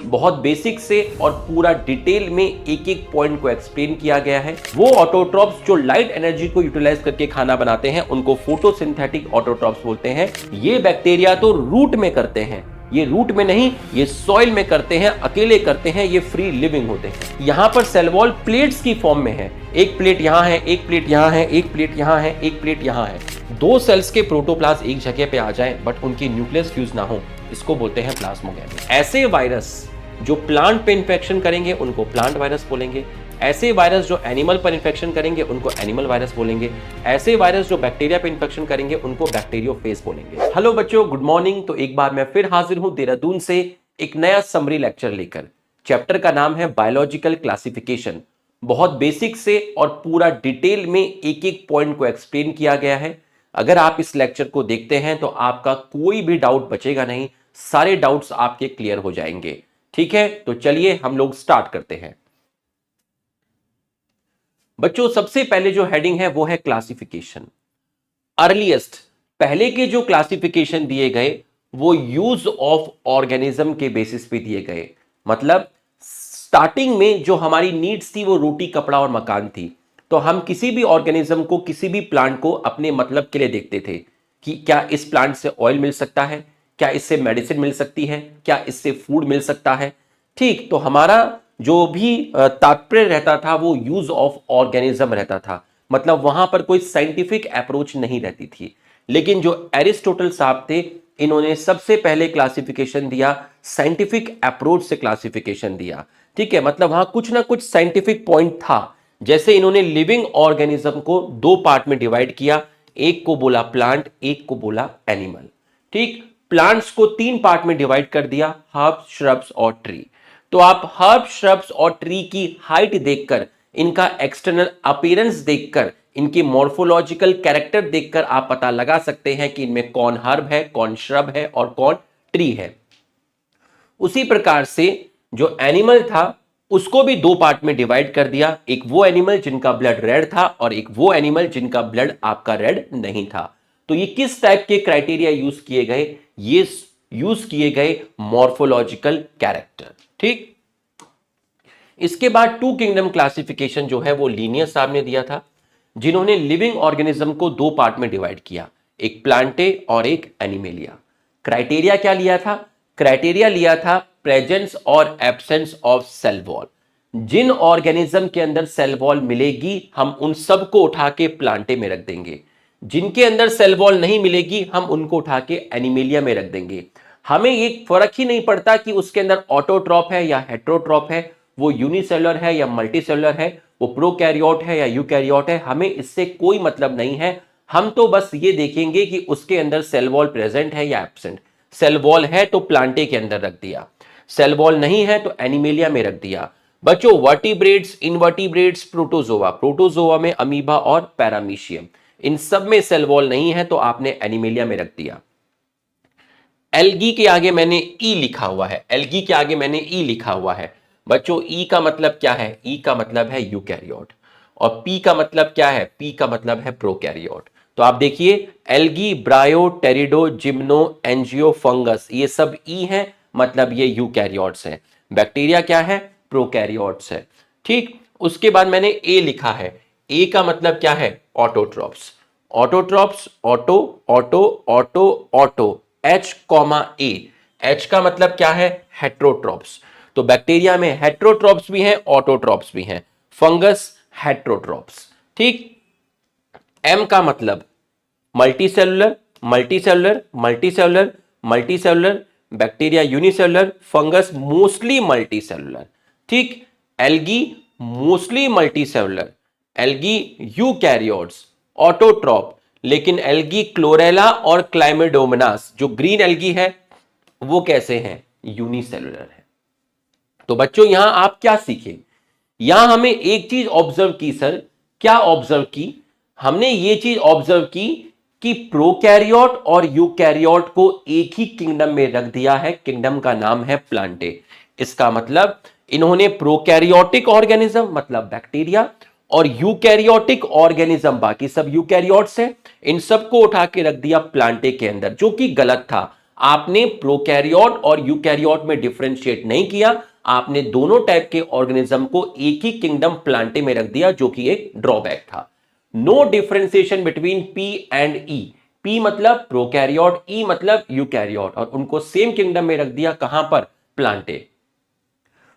बहुत बेसिक से और पूरा डिटेल में एक एक पॉइंट को एक्सप्लेन किया गया है। वो ऑटोट्रॉप्स जो लाइट एनर्जी को यूटिलाइज करके खाना बनाते हैं उनको फोटोसिंथेटिक ऑटोट्रॉप्स बोलते हैं। ये बैक्टीरिया तो रूट में करते हैं, ये रूट में नहीं, ये सॉइल में करते हैं, अकेले करते हैं, ये फ्री लिविंग होते हैं। यहां पर सेल वॉल प्लेट्स की फॉर्म में है, एक प्लेट यहां है, एक प्लेट यहां है, एक प्लेट यहां है, एक प्लेट यहां है। दो सेल्स के प्रोटोप्लाज्म एक जगह पे आ जाएं बट उनकी न्यूक्लियस फ्यूज ना हो, इसको बोलते हैं प्लाज्मोगैमी। ऐसे वायरस जो प्लांट पे इंफेक्शन करेंगे उनको प्लांट वायरस बोलेंगे, ऐसे वायरस जो एनिमल पर इंफेक्शन करेंगे उनको एनिमल वायरस बोलेंगे, ऐसे वायरस जो बैक्टीरिया पे इंफेक्शन करेंगे उनको बैक्टीरियोफेज बोलेंगे। हेलो बच्चों, गुड मॉर्निंग। तो एक बार मैं फिर हाजिर हूं देहरादून से एक नया समरी लेक्चर लेकर। चैप्टर का नाम है बायोलॉजिकल क्लासिफिकेशन। बहुत बेसिक से और पूरा डिटेल में एक एक पॉइंट को एक्सप्लेन किया गया है। अगर आप इस लेक्चर को देखते हैं तो आपका कोई भी डाउट बचेगा नहीं, सारे डाउट्स आपके क्लियर हो जाएंगे। ठीक है, तो चलिए हम लोग स्टार्ट करते हैं। बच्चों, सबसे पहले जो हेडिंग है वो है क्लासिफिकेशन। अर्लीस्ट पहले के जो क्लासिफिकेशन दिए गए वो यूज ऑफ ऑर्गेनिज्म के बेसिस पे दिए गए। मतलब स्टार्टिंग में जो हमारी नीड्स थी वो रोटी, कपड़ा और मकान थी। तो हम किसी भी ऑर्गेनिज्म को, किसी भी प्लांट को अपने मतलब के लिए देखते थे कि क्या इस प्लांट से ऑयल मिल सकता है, क्या इससे मेडिसिन मिल सकती है, क्या इससे फूड मिल सकता है। ठीक, तो हमारा जो भी तात्पर्य रहता था वो यूज ऑफ ऑर्गेनिज्म रहता था। मतलब वहां पर कोई साइंटिफिक अप्रोच नहीं रहती थी। लेकिन जो एरिस्टोटल साहब थे, इन्होंने सबसे पहले क्लासिफिकेशन दिया, साइंटिफिक अप्रोच से क्लासिफिकेशन दिया। ठीक है, मतलब वहां कुछ ना कुछ साइंटिफिक पॉइंट था। जैसे इन्होंने लिविंग ऑर्गेनिज्म को दो पार्ट में डिवाइड किया, एक को बोला प्लांट, एक को बोला एनिमल। ठीक, प्लांट्स को तीन पार्ट में डिवाइड कर दिया, हर्ब्स, श्रब्स और ट्री। तो आप हर्ब, श्रब्स और ट्री की हाइट देखकर, इनका एक्सटर्नल अपीयरेंस देखकर, इनकी मॉर्फोलॉजिकल कैरेक्टर देखकर आप पता लगा सकते हैं कि इनमें कौन हर्ब है, कौन श्रब है और कौन ट्री है। उसी प्रकार से जो एनिमल था उसको भी दो पार्ट में डिवाइड कर दिया, एक वो एनिमल जिनका ब्लड रेड था और एक वो एनिमल जिनका ब्लड आपका रेड नहीं था। तो ये किस टाइप के क्राइटेरिया यूज किए गए? ये यूज किए गए मॉर्फोलॉजिकल कैरेक्टर। ठीक, इसके बाद टू किंगडम क्लासिफिकेशन जो है वो लीनियर साहब ने दिया था, जिन्होंने लिविंग ऑर्गेनिज्म को दो पार्ट में डिवाइड किया, एक प्लांटे और एक एनिमेलिया। क्राइटेरिया क्या लिया था? क्राइटेरिया लिया था प्रेजेंस और एब्सेंस ऑफ सेल वॉल। जिन ऑर्गेनिज्म के अंदर सेल वॉल मिलेगी हम उन सब को उठा के प्लांटे में रख देंगे, जिनके अंदर सेल वॉल नहीं मिलेगी हम उनको उठा के एनिमेलिया में रख देंगे। हमें ये फर्क ही नहीं पड़ता कि उसके अंदर ऑटोट्रॉप है या हेट्रोट्रॉप है, वो यूनिसेलुलर है या मल्टीसेलुलर है, वो प्रोकैरियोट है या यूकैरियोट है, हमें इससे कोई मतलब नहीं है। हम तो बस ये देखेंगे कि उसके अंदर सेल वॉल प्रेजेंट है या एब्सेंट। सेल वॉल है तो प्लांटे के अंदर रख दिया, सेल वॉल नहीं है तो एनिमेलिया में रख दिया। बच्चों, वर्टिब्रेट्स, इनवर्टिब्रेट्स, प्रोटोजोआ, प्रोटोजोआ में अमीबा और पैरामीशियम, इन सब में सेल वॉल नहीं है तो आपने एनिमेलिया में रख दिया। एल्गी के आगे मैंने ई लिखा हुआ है, एल्गी के आगे मैंने ई लिखा हुआ है। बच्चों, ई का मतलब क्या है? ई का मतलब है यूकैरियोट। और पी का मतलब क्या है? पी का मतलब है प्रोकैरियोट। तो आप देखिए, एल्गी, ब्रायो, टेरिडो, जिम्नो, एंजियो, फंगस, ये सब ई हैं, मतलब ये यूकैरियोट्स हैं। बैक्टीरिया क्या है? प्रोकैरियोट्स है। ठीक, उसके बाद मैंने ए लिखा है, ए का मतलब क्या है? Autotrophs. Autotrophs, auto, auto, auto, auto, H comma A. H का मतलब क्या है? हेट्रोट्रॉप्स। तो बैक्टीरिया में हेट्रोट्रॉप्स भी हैं, ऑटोट्रॉप्स भी हैं। Fungus heterotrophs. ठीक, एम का मतलब multicellular, multicellular, multicellular, multicellular, bacteria unicellular, fungus mostly multicellular. ठीक, algae mostly multicellular, algae eukaryotes, autotroph, लेकिन एल्गी क्लोरेला और क्लाइमेडोमोनास जो ग्रीन एल्गी है वो कैसे हैं? यूनिसेलुलर है। तो बच्चों, यहां आप क्या सीखे? यहां हमें एक चीज ऑब्जर्व की सर, क्या ऑब्जर्व की? हमने ये चीज ऑब्जर्व की कि प्रोकैरियोट और यूकैरियोट को एक ही किंगडम में रख दिया है, किंगडम का नाम है प्लांटे। इसका मतलब इन्होंने प्रोकैरियोटिक ऑर्गेनिज्म मतलब बैक्टीरिया और यूकैरियोटिक ऑर्गेनिज्म बाकी सब यूकैरियोट्स हैं, इन सबको उठा के रख दिया प्लांटे के अंदर, जो कि गलत था। आपने प्रोकैरियोट और यूकैरियोट में डिफरेंशिएट नहीं किया, आपने दोनों टाइप के ऑर्गेनिज्म को एक ही किंगडम प्लांटे में रख दिया, जो कि एक ड्रॉबैक था। No differentiation between P and E, P मतलब प्रोकैरियोट, ई मतलब यूकैरियोट, और उनको सेम किंगडम में रख दिया, कहां पर, plantae.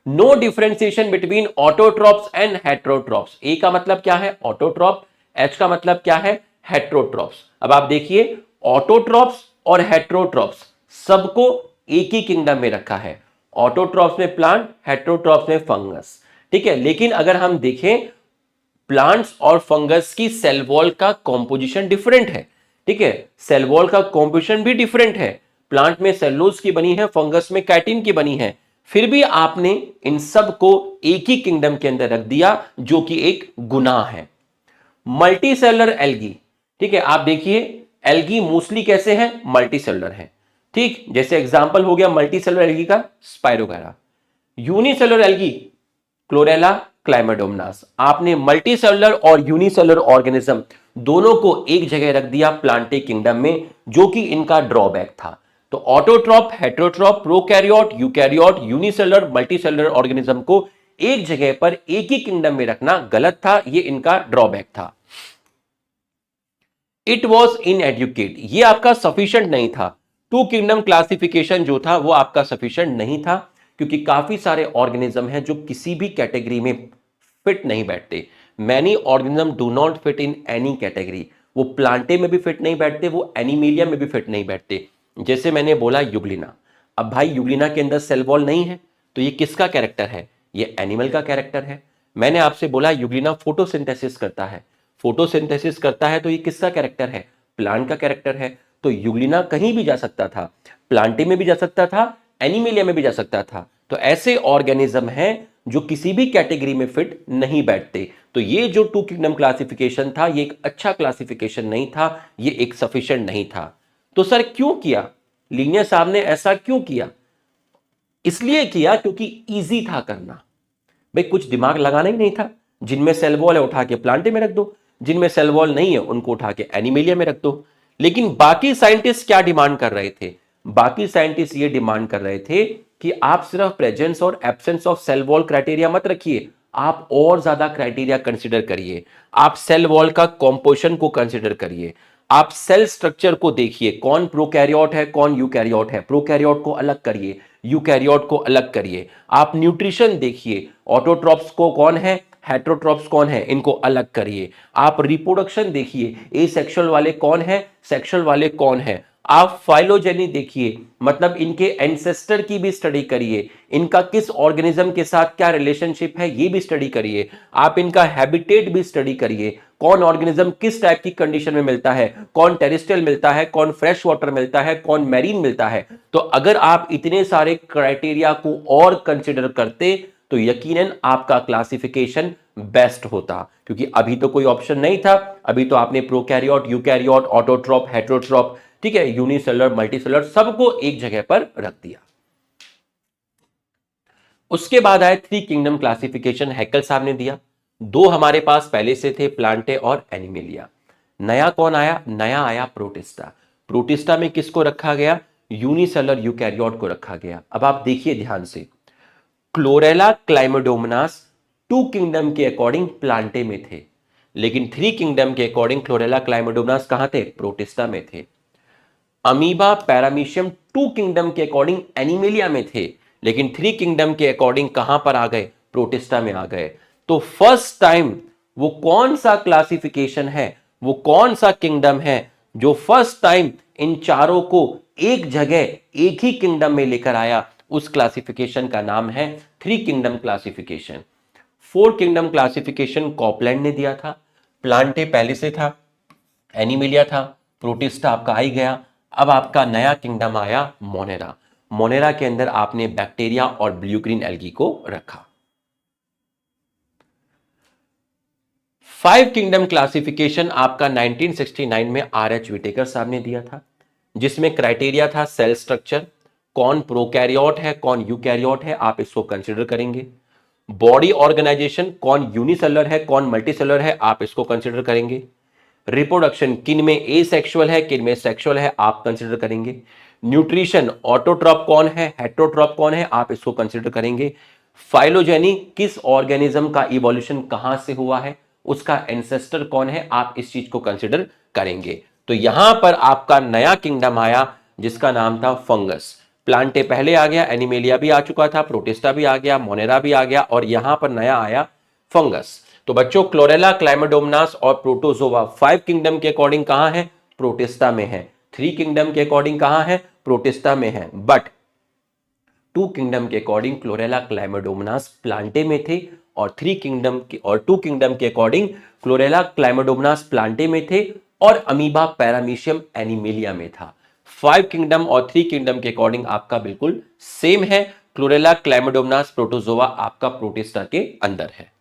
No differentiation between autotrophs and heterotrophs, A का मतलब क्या है, ऑटोट्रॉप, एच का मतलब क्या है, हेट्रोट्रॉप्स। अब आप देखिए, ऑटोट्रॉप्स और हेट्रोट्रॉप्स सबको एक ही किंगडम में रखा है, ऑटोट्रॉप्स में प्लांट, हेट्रोट्रॉप्स में फंगस, ठीक है। लेकिन अगर हम देखें, प्लांट्स और फंगस की सेल वॉल का कॉम्पोजिशन डिफरेंट है, ठीक है, सेल वॉल का कॉम्पोजिशन भी डिफरेंट है, प्लांट में सेलुलोज की बनी है, फंगस में काइटिन की बनी है, फिर भी आपने इन सब को एक ही किंगडम के अंदर रख दिया, जो कि एक गुनाह है। मल्टी सेलुलर एल्गी, ठीक है, आप देखिए एल्गी मोस्टली कैसे हैं, मल्टी सेलुलर है, ठीक, जैसे एग्जांपल हो गया मल्टी सेलुलर एल्गी का स्पाइरोगायरा। यूनिसेलुलर एल्गी, क्लोरेला क्लाइमेडोमनास, आपने मल्टी सेलुलर और यूनिसेलुलर ऑर्गेनिज्म दोनों को एक जगह रख दिया प्लांटे किंगडम में, जो कि इनका ड्रॉबैक था। तो autotroph, heterotroph, prokaryote, eukaryote, unicellular, multicellular organism को एक जगह पर एक ही किंगडम में रखना गलत था, ये इनका ड्रॉबैक था। इट वॉज इनएडुकेट, ये आपका सफिशिएंट नहीं था, टू किंगडम क्लासिफिकेशन जो था वो आपका सफिशिएंट नहीं था, क्योंकि काफी सारे ऑर्गेनिज्म हैं जो किसी भी कैटेगरी में फिट नहीं बैठते। Many organism do not fit in any category, वो प्लांटे में भी फिट नहीं बैठते, वो एनिमेलिया में भी फिट नहीं बैठते। जैसे मैंने बोला यूग्लिना, अब भाई यूग्लिना के अंदर सेल वॉल नहीं है, तो ये किसका कैरेक्टर है, ये एनिमल का कैरेक्टर है। मैंने आपसे बोला यूग्लिना फोटोसिंथेसिस करता है, फोटोसिंथेसिस करता है, तो ये किसका कैरेक्टर है, प्लांट का कैरेक्टर है। तो यूग्लिना कहीं भी जा सकता था, प्लांटे में भी जा सकता था, एनिमेलिया में भी जा सकता था। तो ऐसे ऑर्गेनिज्म हैं जो किसी भी कैटेगरी में फिट नहीं बैठते। तो ये जो टू किंगडम क्लासिफिकेशन था, ये एक अच्छा क्लासिफिकेशन नहीं था, ये एक सफिशिएंट नहीं था। तो सर क्यों किया, लीनियर साहब ने ऐसा क्यों किया, इसलिए किया क्योंकि इजी था करना। भाई कुछ दिमाग लगाना ही नहीं था, जिनमें सेल वॉल है उठा के प्लांटे में रख दो, जिनमें सेल वॉल नहीं है उनको उठा के एनिमेलिया में रख दो। लेकिन बाकी साइंटिस्ट क्या डिमांड कर रहे थे, बाकी साइंटिस्ट ये डिमांड कर रहे थे कि आप सिर्फ प्रेजेंस और absence of cell wall criteria मत रखिए, आप और ज्यादा क्राइटेरिया कंसीडर करिए। आप सेल वॉल का कॉम्पोजिशन को कंसीडर करिए, आप सेल स्ट्रक्चर को देखिए, कौन प्रोकैरियोट है कौन यूकैरियोट है, प्रोकैरियोट को अलग करिए, यूकैरियोट को अलग करिए। आप न्यूट्रिशन देखिए, ऑटोट्रॉप्स को कौन है, हेट्रोट्रॉप्स कौन है, इनको अलग करिए। आप रिप्रोडक्शन देखिए, ए सेक्सुअल वाले कौन है, सेक्सुअल वाले कौन है। आप फाइलोजेनी देखिए, मतलब इनके एंसेस्टर की भी स्टडी करिए, इनका किस ऑर्गेनिज्म के साथ क्या रिलेशनशिप है ये भी स्टडी करिए। आप इनका हैबिटेट भी स्टडी करिए, कौन ऑर्गेनिज्म किस टाइप की कंडीशन में मिलता है, कौन टेरेस्ट्रियल मिलता है, कौन फ्रेश वाटर मिलता है, कौन मैरीन मिलता है। तो अगर आप इतने सारे क्राइटेरिया को और कंसिडर करते तो यकीनन आपका क्लासिफिकेशन बेस्ट होता, क्योंकि अभी तो कोई ऑप्शन नहीं था, अभी तो आपने प्रोकैरियोट, यूकैरियोट, ऑटोट्रॉप, हेट्रोट्रॉप, ठीक है, यूनिसेलुलर, मल्टीसेलुलर सबको एक जगह पर रख दिया। उसके बाद आए थ्री किंगडम क्लासिफिकेशन, हैकेल साहब ने दिया। दो हमारे पास पहले से थे, प्लांटे और एनिमेलिया। नया कौन आया, नया आया प्रोटिस्टा। प्रोटिस्टा में किसको रखा गया, यूनिसेलुलर यूकैरियोट को रखा गया। अब आप देखिए ध्यान से, क्लोरेला क्लाइमेडोमनास टू किंगडम के अकॉर्डिंग प्लांटे में थे, लेकिन थ्री किंगडम के अकॉर्डिंग क्लोरेला क्लाइमेडोमनास कहां थे, प्रोटिस्टा में थे। अमीबा पैरामीशियम टू किंगडम के अकॉर्डिंग एनिमेलिया में थे, लेकिन थ्री किंगडम के अकॉर्डिंग कहां पर आ गए, प्रोटिस्टा में आ गए। तो फर्स्ट टाइम वो कौन सा क्लासिफिकेशन है, वो कौन सा किंगडम है जो फर्स्ट टाइम इन चारों को एक जगह एक ही किंगडम में लेकर आया, उस क्लासिफिकेशन का नाम है three kingdom classification. Four kingdom classification Copeland ने दिया था, प्लांटे पहले से था, एनिमेलिया था, प्रोटिस्टा आपका आ ही गया। अब आपका नया किंगडम आया मोनेरा। मोनेरा के अंदर आपने बैक्टीरिया और ब्लू ग्रीन एल्गी को रखा। फाइव किंगडम क्लासिफिकेशन आपका 1969 में आर.एच. विटेकर साहब ने दिया था, जिसमें क्राइटेरिया था सेल स्ट्रक्चर, कौन प्रोकैरियोट है कौन यूकैरियोट है, आप इसको कंसीडर करेंगे। बॉडी ऑर्गेनाइजेशन, कौन यूनिसेलुलर है कौन मल्टीसेलुलर है, आप इसको कंसीडर करेंगे। रिप्रोडक्शन, किन में ए सेक्सुअल है किन में सेक्सुअल है, आप कंसीडर करेंगे। न्यूट्रिशन, ऑटोट्रॉप कौन है, हेटेरोट्रॉप कौन है, आप इसको कंसिडर करेंगे। फाइलोजेनी, किस ऑर्गेनिज्म का इवोल्यूशन कहां से हुआ है, उसका एंसेस्टर कौन है, आप इस चीज को कंसिडर करेंगे। तो यहां पर आपका नया किंगडम आया जिसका नाम था फंगस। प्लांटे पहले आ गया, एनिमेलिया भी आ चुका था, प्रोटिस्टा भी आ गया, मोनेरा भी आ गया, और यहां पर नया आया फंगस। तो बच्चों क्लोरेला, क्लाइमेडोमोनास और प्रोटोजोआ 5 किंगडम के अकॉर्डिंग कहां है, प्रोटिस्टा में है। 3 किंगडम के अकॉर्डिंग कहां है, प्रोटिस्टा में है। बट 2 किंगडम के अकॉर्डिंग क्लोरेला, क्लाइमेडोमोनास प्लांटे में थे, और 2 किंगडम के अकॉर्डिंग क्लोरेला, क्लाइमेडोमोनास प्लांटे में थे, और अमीबा, पैरामीशियम, एनिमेलिया में था। 5 किंगडम और 3 किंगडम के अकॉर्डिंग आपका बिल्कुल सेम है। क्लोरेला, क्लाइमेडोमोनास, प्रोटोजोआ आपका प्रोटिस्टा के अंदर है।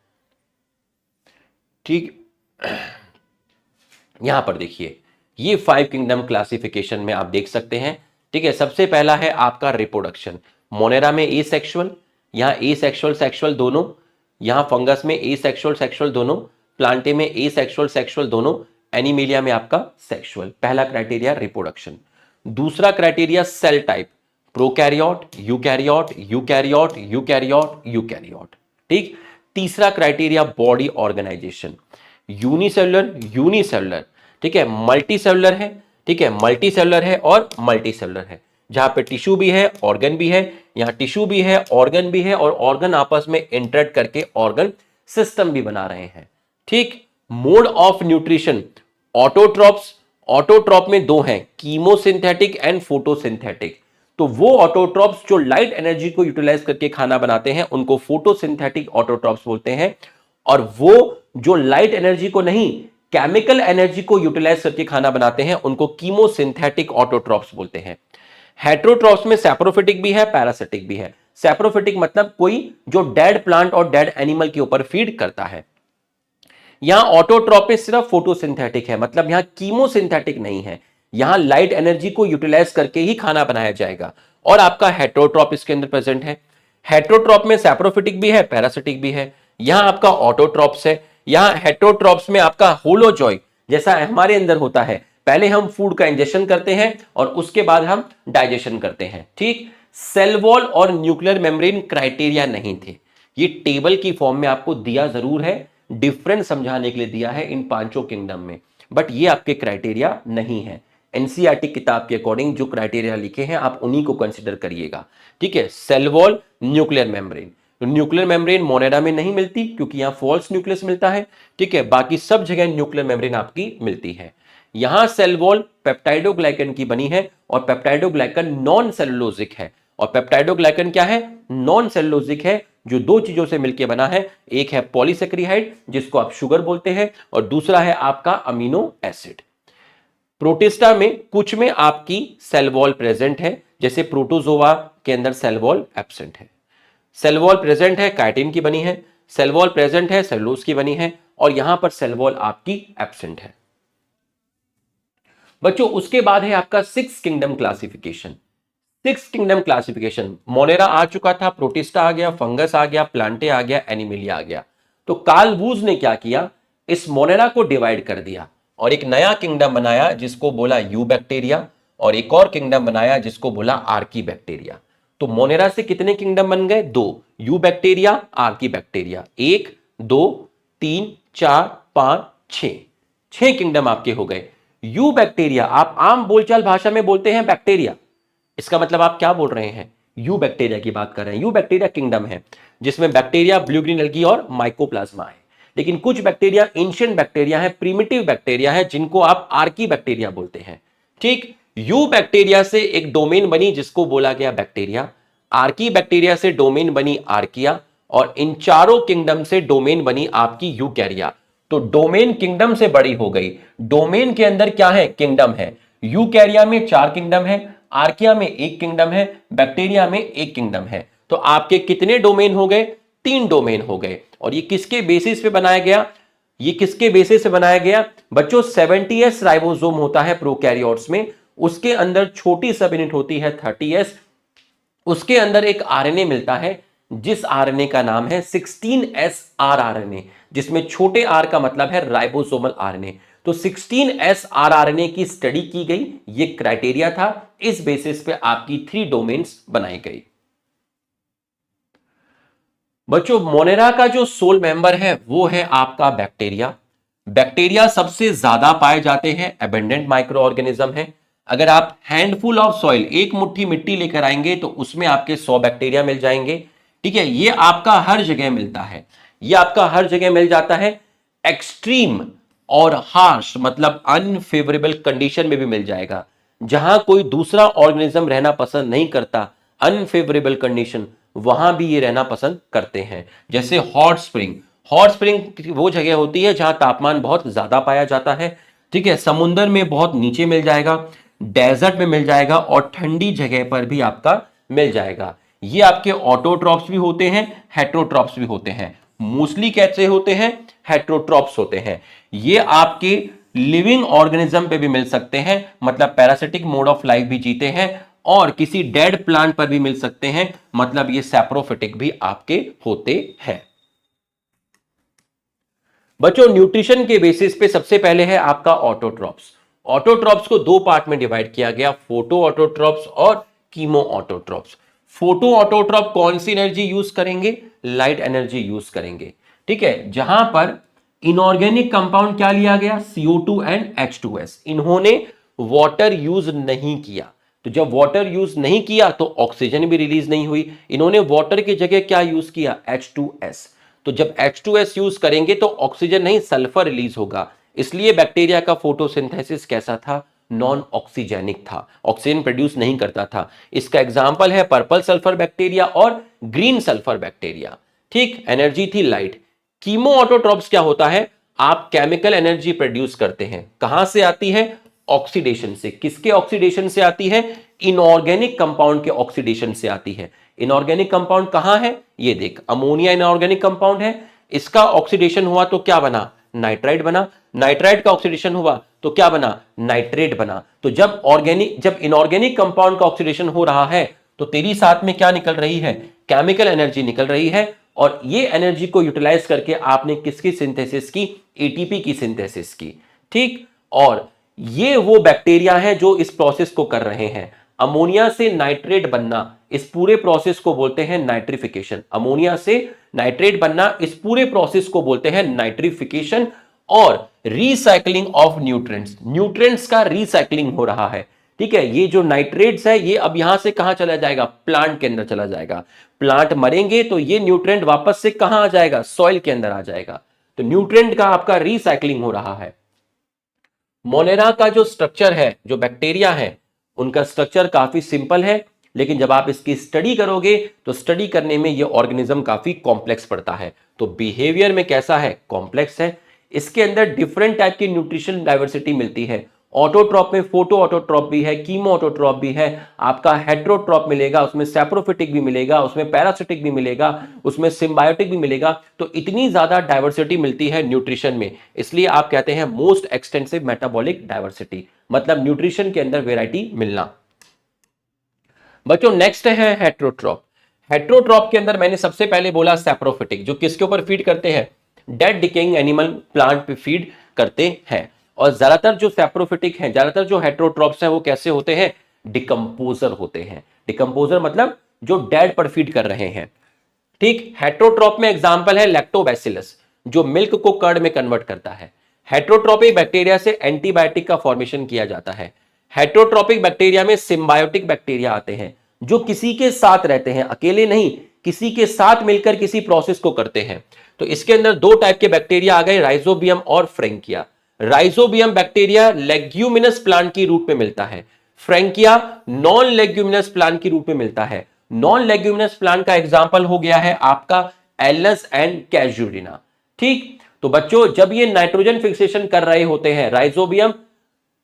ठीक, यहां पर देखिए ये 5 किंगडम क्लासिफिकेशन में आप देख सकते हैं। ठीक है, सबसे पहला है आपका रिप्रोडक्शन। मोनेरा में ए सेक्सुअल, यहां ए सेक्सुअल सेक्सुअल दोनों, यहां फंगस में ए सेक्सुअल सेक्सुअल दोनों, प्लांटे में ए सेक्सुअल सेक्सुअल दोनों, एनिमेलिया में आपका सेक्सुअल। पहला क्राइटेरिया रिप्रोडक्शन। दूसरा criteria cell type, prokaryote, eukaryote, eukaryote, eukaryote, eukaryote. ठीक, तीसरा criteria body organisation, unicellular, unicellular, ठीक है, मल्टीसेलुलर है, ठीक है, मल्टीसेलुलर है और मल्टीसेलुलर है। जहां पे टिश्यू भी है, ऑर्गन भी है, यहां टिश्यू भी है, ऑर्गन भी है, और ऑर्गन आपस में इंटरेक्ट करके ऑर्गन सिस्टम भी बना रहे हैं। ठीक, mode of nutrition, autotrophs, autotroph में दो हैं, कीमोसिंथेटिक एंड फोटोसिंथेटिक। तो वो ऑटोट्रॉप्स जो लाइट एनर्जी को यूटिलाइज करके खाना बनाते हैं उनको फोटोसिंथेटिक ऑटोट्रॉप्स बोलते हैं, और वो जो लाइट एनर्जी को नहीं, केमिकल एनर्जी को यूटिलाइज करके खाना बनाते हैं उनको कीमोसिंथेटिक ऑटोट्रॉप्स बोलते हैं। हेटेरोट्रॉप्स में सैप्रोफिटिक भी है, पैरासिटिक भी है। सैप्रोफिटिक मतलब कोई जो डेड प्लांट और डेड एनिमल के ऊपर फीड करता है। यहां ऑटोट्रॉप में सिर्फ फोटोसिंथेटिक है, मतलब यहां कीमोसिंथेटिक नहीं है, यहां लाइट एनर्जी को यूटिलाइज करके ही खाना बनाया जाएगा। और आपका हेटेरोट्रॉप इसके अंदर प्रेजेंट है। हेटेरोट्रॉप में सैप्रोफिटिक भी है, पैरासिटिक भी है। यहां आपका ऑटोट्रॉप्स है। यहां हेटेरोट्रॉप्स में आपका होलोजॉय, जैसा हमारे अंदर होता है, पहले हम फूड का इंजेक्शन करते हैं और उसके बाद हम डाइजेशन करते हैं। ठीक, सेल वॉल और न्यूक्लियर मेम्ब्रेन क्राइटेरिया नहीं थे। ये टेबल की फॉर्म में आपको दिया जरूर है, डिफरेंस समझाने के लिए दिया है इन पांचों किंगडम में, बट ये आपके क्राइटेरिया नहीं है। एनसीईआरटी किताब के अकॉर्डिंग जो क्राइटेरिया लिखे हैं आप उन्हीं को कंसीडर करिएगा। ठीक है, cell wall, nuclear membrane. Nuclear membrane monera में नहीं मिलती क्योंकि यहां फॉल्स न्यूक्लियस मिलता है। ठीक है, बाकी सब जगह न्यूक्लियर मेम्ब्रेन आपकी मिलती है। यहां सेल वॉल पेप्टाइडोग्लाइकन की बनी है, और पेप्टाइडोग्लाइकन नॉन सेलुलोजिक है। और पेप्टाइडोग्लाइकन क्या है, नॉन सेलुलोजिक है, जो दो चीजों से मिलकर बना है। एक है पॉलीसेक्रिहाइड जिसको आप शुगर बोलते हैं, और दूसरा है आपका अमीनो एसिड। प्रोटिस्टा में कुछ में आपकी सेल वॉल प्रेजेंट है, जैसे प्रोटोजोआ के अंदर सेल वॉल एब्सेंट है। सेल वॉल प्रेजेंट है, काइटिन की बनी है। सेल वॉल प्रेजेंट है, सेलुलोज की बनी है, और यहां पर सेल वॉल आपकी एब्सेंट है। बच्चों उसके बाद है आपका 6 kingdom classification. 6 kingdom classification, monera आ चुका था, प्रोटिस्टा आ गया, फंगस आ गया, प्लांटे आ गया, एनिमेलिया आ गया। तो कार्ल वूज ने क्या किया, इस मोनेरा को डिवाइड कर दिया और एक नया किंगडम बनाया जिसको बोला यू बैक्टीरिया, और एक और किंगडम बनाया जिसको बोला आर्की बैक्टीरिया। तो मोनेरा से कितने किंगडम बन गए, 2, you bacteria, Archie bacteria. 1 2 3 4 5 6, 6 kingdom आपके हो गए। यू बैक्टीरिया आप आम बोलचाल भाषा में बोलते हैं बैक्टीरिया, इसका मतलब आप क्या बोल रहे हैं, यू बैक्टीरिया की बात कर रहे हैं। यू बैक्टीरिया किंगडम है जिसमें बैक्टीरिया, ब्लू ग्रीन एल्गी और माइकोप्लाज्मा है। लेकिन कुछ बैक्टीरिया एंशिएंट बैक्टीरिया है, प्रिमिटिव बैक्टीरिया है, जिनको आप आर्की बैक्टीरिया बोलते हैं। ठीक, यू बैक्टीरिया से एक डोमेन बनी जिसको बोला गया बैक्टीरिया, आर्की बैक्टीरिया से डोमेन बनी आर्किया, और इन चारों किंगडम से डोमेन बनी आपकी यूकैरिया। तो डोमेन किंगडम से बड़ी हो गई। डोमेन के अंदर क्या है, किंगडम है। यूकैरिया में 4 किंगडम है, आर्किया में 1 किंगडम है, बैक्टीरिया में 1 किंगडम है। तो आपके कितने डोमेन हो गए, 3 डोमेन हो गए। और ये किसके बेसिस पे बनाया गया, ये किसके बेसिस से बनाया गया बच्चों, 70s राइबोसोम होता है प्रोकैरियोट्स में, उसके अंदर छोटी सब यूनिट होती है 30s, उसके अंदर एक आरएनए मिलता है जिस आरएनए का नाम है 16S आरएनए, जिसमें छोटे आर का मतलब है राइबोसोमल आरएनए। तो 16S आरआरएनए की स्टडी की गई, ये क्राइटेरिया था, इस बेसिस पे आपकी 3 डोमेन्स बनाई गई। बच्चों मोनेरा का जो सोल मेंबर है वो है आपका बैक्टीरिया। बैक्टीरिया सबसे ज्यादा पाए जाते हैं, एबेंडेंट माइक्रो ऑर्गेनिज्म है। अगर आप हैंडफुल ऑफ सॉइल, एक मुट्ठी मिट्टी लेकर आएंगे तो उसमें आपके 100 बैक्टीरिया मिल जाएंगे। ठीक है, ये आपका हर जगह मिलता है, ये आपका हर जगह मिल जाता है। एक्सट्रीम और हार्श मतलब अनफेवरेबल कंडीशन में भी मिल जाएगा, जहां कोई दूसरा ऑर्गेनिज्म रहना पसंद नहीं करता, अनफेवरेबल कंडीशन, वहां भी ये रहना पसंद करते हैं। जैसे हॉट स्प्रिंग, हॉट स्प्रिंग वो जगह होती है जहां तापमान बहुत ज्यादा पाया जाता है। ठीक है, समुद्र में बहुत नीचे मिल जाएगा, डेजर्ट में मिल जाएगा और ठंडी जगह पर भी आपका मिल जाएगा। ये आपके ऑटोट्रॉप्स भी होते हैं, हेट्रोट्रॉप्स भी होते हैं। मोस्टली कैसे होते हैं? हेट्रोट्रॉप्स होते हैं। ये आपके लिविंग ऑर्गेनिज्म पे भी मिल सकते हैं, मतलब पैरासिटिक मोड ऑफ लाइफ भी जीते हैं, और किसी डेड प्लांट पर भी मिल सकते हैं, मतलब ये सैप्रोफिटिक भी आपके होते हैं। बच्चों न्यूट्रिशन के बेसिस पे सबसे पहले है आपका ऑटोट्रॉप्स। ऑटोट्रॉप्स को 2 पार्ट में डिवाइड किया गया, फोटो ऑटोट्रॉप्स और कीमो ऑटोट्रॉप्स। फोटो ऑटोट्रॉप कौन सी एनर्जी यूज करेंगे? लाइट एनर्जी यूज करेंगे। ठीक है, जहां पर इनऑर्गेनिक कंपाउंड क्या लिया गया? CO2 and H2S। इन्होंने वाटर यूज नहीं किया, तो जब वाटर यूज नहीं किया तो ऑक्सीजन भी रिलीज नहीं हुई। इन्होंने वाटर की जगह क्या यूज किया? H2S। तो जब H2S यूज करेंगे तो ऑक्सीजन नहीं, सल्फर रिलीज होगा। इसलिए बैक्टीरिया का फोटोसिंथेसिस कैसा था? नॉन ऑक्सीजेनिक था, ऑक्सीजन प्रोड्यूस नहीं करता था। इसका एग्जांपल है पर्पल सल्फर बैक्टीरिया और ग्रीन सल्फर बैक्टीरिया। ठीक, एनर्जी थी लाइट। कीमो ऑटोट्रॉप्स क्या होता है? आप केमिकल एनर्जी प्रोड्यूस करते हैं, कहां से आती है? ऑक्सीडेशन से। किसके ऑक्सीडेशन से आती है? इनऑर्गेनिक कंपाउंड के ऑक्सीडेशन से आती है। इनऑर्गेनिक कंपाउंड कहां है? ये देख, अमोनिया इनऑर्गेनिक कंपाउंड है, इसका ऑक्सीडेशन हुआ तो क्या बना? नाइट्राइट बना। नाइट्राइट का ऑक्सीडेशन हुआ तो क्या बना? नाइट्रेट बना। तो जब इनऑर्गेनिक कंपाउंड का ऑक्सीडेशन हो रहा है तो तेरी साथ में क्या निकल रही है? केमिकल एनर्जी निकल रही है, और ये एनर्जी को यूटिलाइज करके आपने किसकी सिंथेसिस की? एटीपी की सिंथेसिस की। ठीक, और ये वो बैक्टीरिया है जो इस प्रोसेस को कर रहे हैं। अमोनिया से नाइट्रेट बनना, इस पूरे प्रोसेस को बोलते हैं नाइट्रिफिकेशन। अमोनिया से नाइट्रेट बनना, इस पूरे प्रोसेस को बोलते हैं नाइट्रिफिकेशन। और रीसाइक्लिंग ऑफ न्यूट्रिएंट्स, न्यूट्रिएंट्स का रीसाइक्लिंग हो रहा है। ठीक है, ये जो नाइट्रेट्स है ये अब यहां से कहां चला जाएगा? प्लांट के अंदर चला जाएगा। प्लांट मरेंगे तो ये न्यूट्रिएंट वापस से कहां आ जाएगा? सॉइल के अंदर आ जाएगा। तो न्यूट्रिएंट का आपका रीसाइक्लिंग हो रहा है। मोनेरा का जो स्ट्रक्चर है, जो बैक्टीरिया है, उनका स्ट्रक्चर काफी सिंपल है, लेकिन जब आप इसकी स्टडी करोगे तो स्टडी करने में ये ऑर्गेनिज्म काफी कॉम्प्लेक्स पड़ता है। तो बिहेवियर में कैसा है? कॉम्प्लेक्स है। इसके अंदर डिफरेंट टाइप की न्यूट्रिशन डाइवर्सिटी मिलती है। ऑटोट्रॉप में फोटो ऑटोट्रॉप भी है, कीमो ऑटोट्रॉप भी है, आपका हेट्रोट्रॉप मिलेगा, उसमें सैप्रोफिटिक भी मिलेगा, उसमें पैरासिटिक भी मिलेगा, उसमें सिम्बायोटिक भी मिलेगा। तो इतनी ज्यादा डाइवर्सिटी मिलती है न्यूट्रिशन में, इसलिए आप कहते हैं मोस्ट एक्सटेंसिव मेटाबॉलिक डाइवर्सिटी, मतलब न्यूट्रिशन के अंदर वेराइटी मिलना। बच्चों नेक्स्ट है हेट्रोट्रॉप। हेट्रोट्रॉप के अंदर मैंने सबसे पहले बोला सैप्रोफिटिक, जो किसके ऊपर फीड करते हैं? डेड डिकेइंग एनिमल प्लांट पे फीड करते हैं। और ज्यादातर जो सैप्रोफिटिक हैं, ज्यादातर जो हेट्रोट्रॉप्स हैं वो कैसे होते हैं? डिकम्पोजर होते हैं। डिकम्पोजर मतलब जो डेड पर फीड कर रहे हैं। ठीक, हेट्रोट्रॉप में एग्जांपल है लैक्टोबैसिलस, जो मिल्क को कर्ड में कन्वर्ट करता है। हेट्रोट्रोपिक बैक्टीरिया से एंटीबायोटिक का फॉर्मेशन किया जाता है। हेट्रोट्रोपिक बैक्टीरिया में सिम्बायोटिक बैक्टीरिया आते हैं, जो किसी के साथ रहते हैं, अकेले नहीं, किसी के साथ मिलकर किसी प्रोसेस को करते हैं। तो इसके अंदर 2 टाइप के बैक्टीरिया आ गए, राइजोबियम और Frankia. Rhizobium bacteria leguminous plant की रूट में मिलता है, फ्रेंकिया नॉन लेग्यूमिनस प्लांट की रूट में मिलता है। नॉन लेग्यूमिनस प्लांट का एग्जांपल हो गया है आपका एलस एंड कैजुरिना। ठीक, तो बच्चों जब ये नाइट्रोजन फिक्सेशन कर रहे होते हैं, राइजोबियम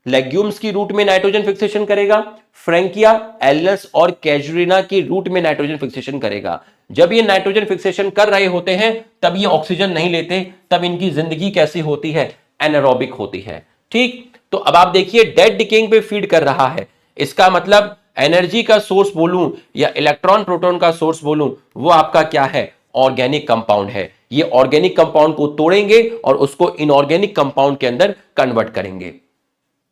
लेग्यूम्स की रूट में नाइट्रोजन फिक्सेशन करेगा, फ्रेंकिया एलस और कैजुरिना की रूट में नाइट्रोजन फिक्सेशन करेगा। जब ये नाइट्रोजन फिक्सेशन कर रहे होते हैं तब ये ऑक्सीजन नहीं लेते, तब इनकी जिंदगी कैसी होती है? एनारोबिक होती है। ठीक, तो अब आप देखिए डेड डिकेइंग पे फीड कर रहा है, इसका मतलब एनर्जी का सोर्स बोलूं या इलेक्ट्रॉन प्रोटॉन का सोर्स बोलूं, वो आपका क्या है? ऑर्गेनिक कंपाउंड है। ये ऑर्गेनिक कंपाउंड को तोड़ेंगे और उसको इनऑर्गेनिक कंपाउंड के अंदर कन्वर्ट करेंगे।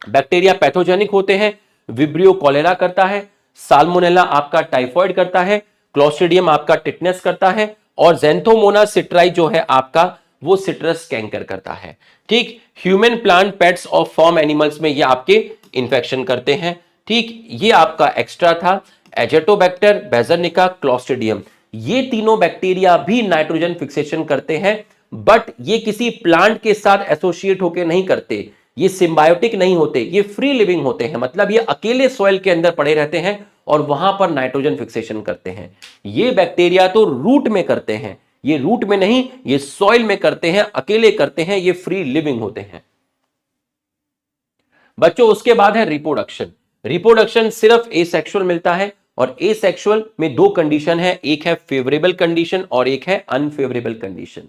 बैक्टीरिया पैथोजेनिक होते हैं, विब्रियो कॉलेरा करता है, साल्मोनेला आपका टाइफॉइड करता है, क्लोस्ट्रिडियम आपका टिटनेस करता है, और ज़ेंथोमोनास सिट्राई जो है आपका वो सिट्रस कैंकर करता है। ठीक, ह्यूमन, प्लांट, पेट्स और फार्म एनिमल्स में ये आपके इंफेक्शन करते हैं। ठीक, ये आपका एक्स्ट्रा था। एजेटोबैक्टर, बेजरनिका, क्लोस्ट्रिडियम, ये तीनों बैक्टीरिया भी नाइट्रोजन फिक्सेशन करते हैं, बट ये किसी प्लांट के साथ एसोसिएट होकर नहीं करते, ये सिम्बायोटिक नहीं होते, ये फ्री लिविंग होते हैं, मतलब ये अकेले सॉइल के अंदर पड़े रहते हैं और वहां पर नाइट्रोजन फिक्सेशन करते हैं। ये बैक्टीरिया तो रूट में करते हैं, ये रूट में नहीं, ये सॉइल में करते हैं, अकेले करते हैं, ये फ्री लिविंग होते हैं। बच्चों उसके बाद है रिप्रोडक्शन। रिप्रोडक्शन सिर्फ एसेक्सुअल मिलता है, और एसेक्सुअल में दो कंडीशन है, एक है फेवरेबल कंडीशन और एक है अनफेवरेबल कंडीशन।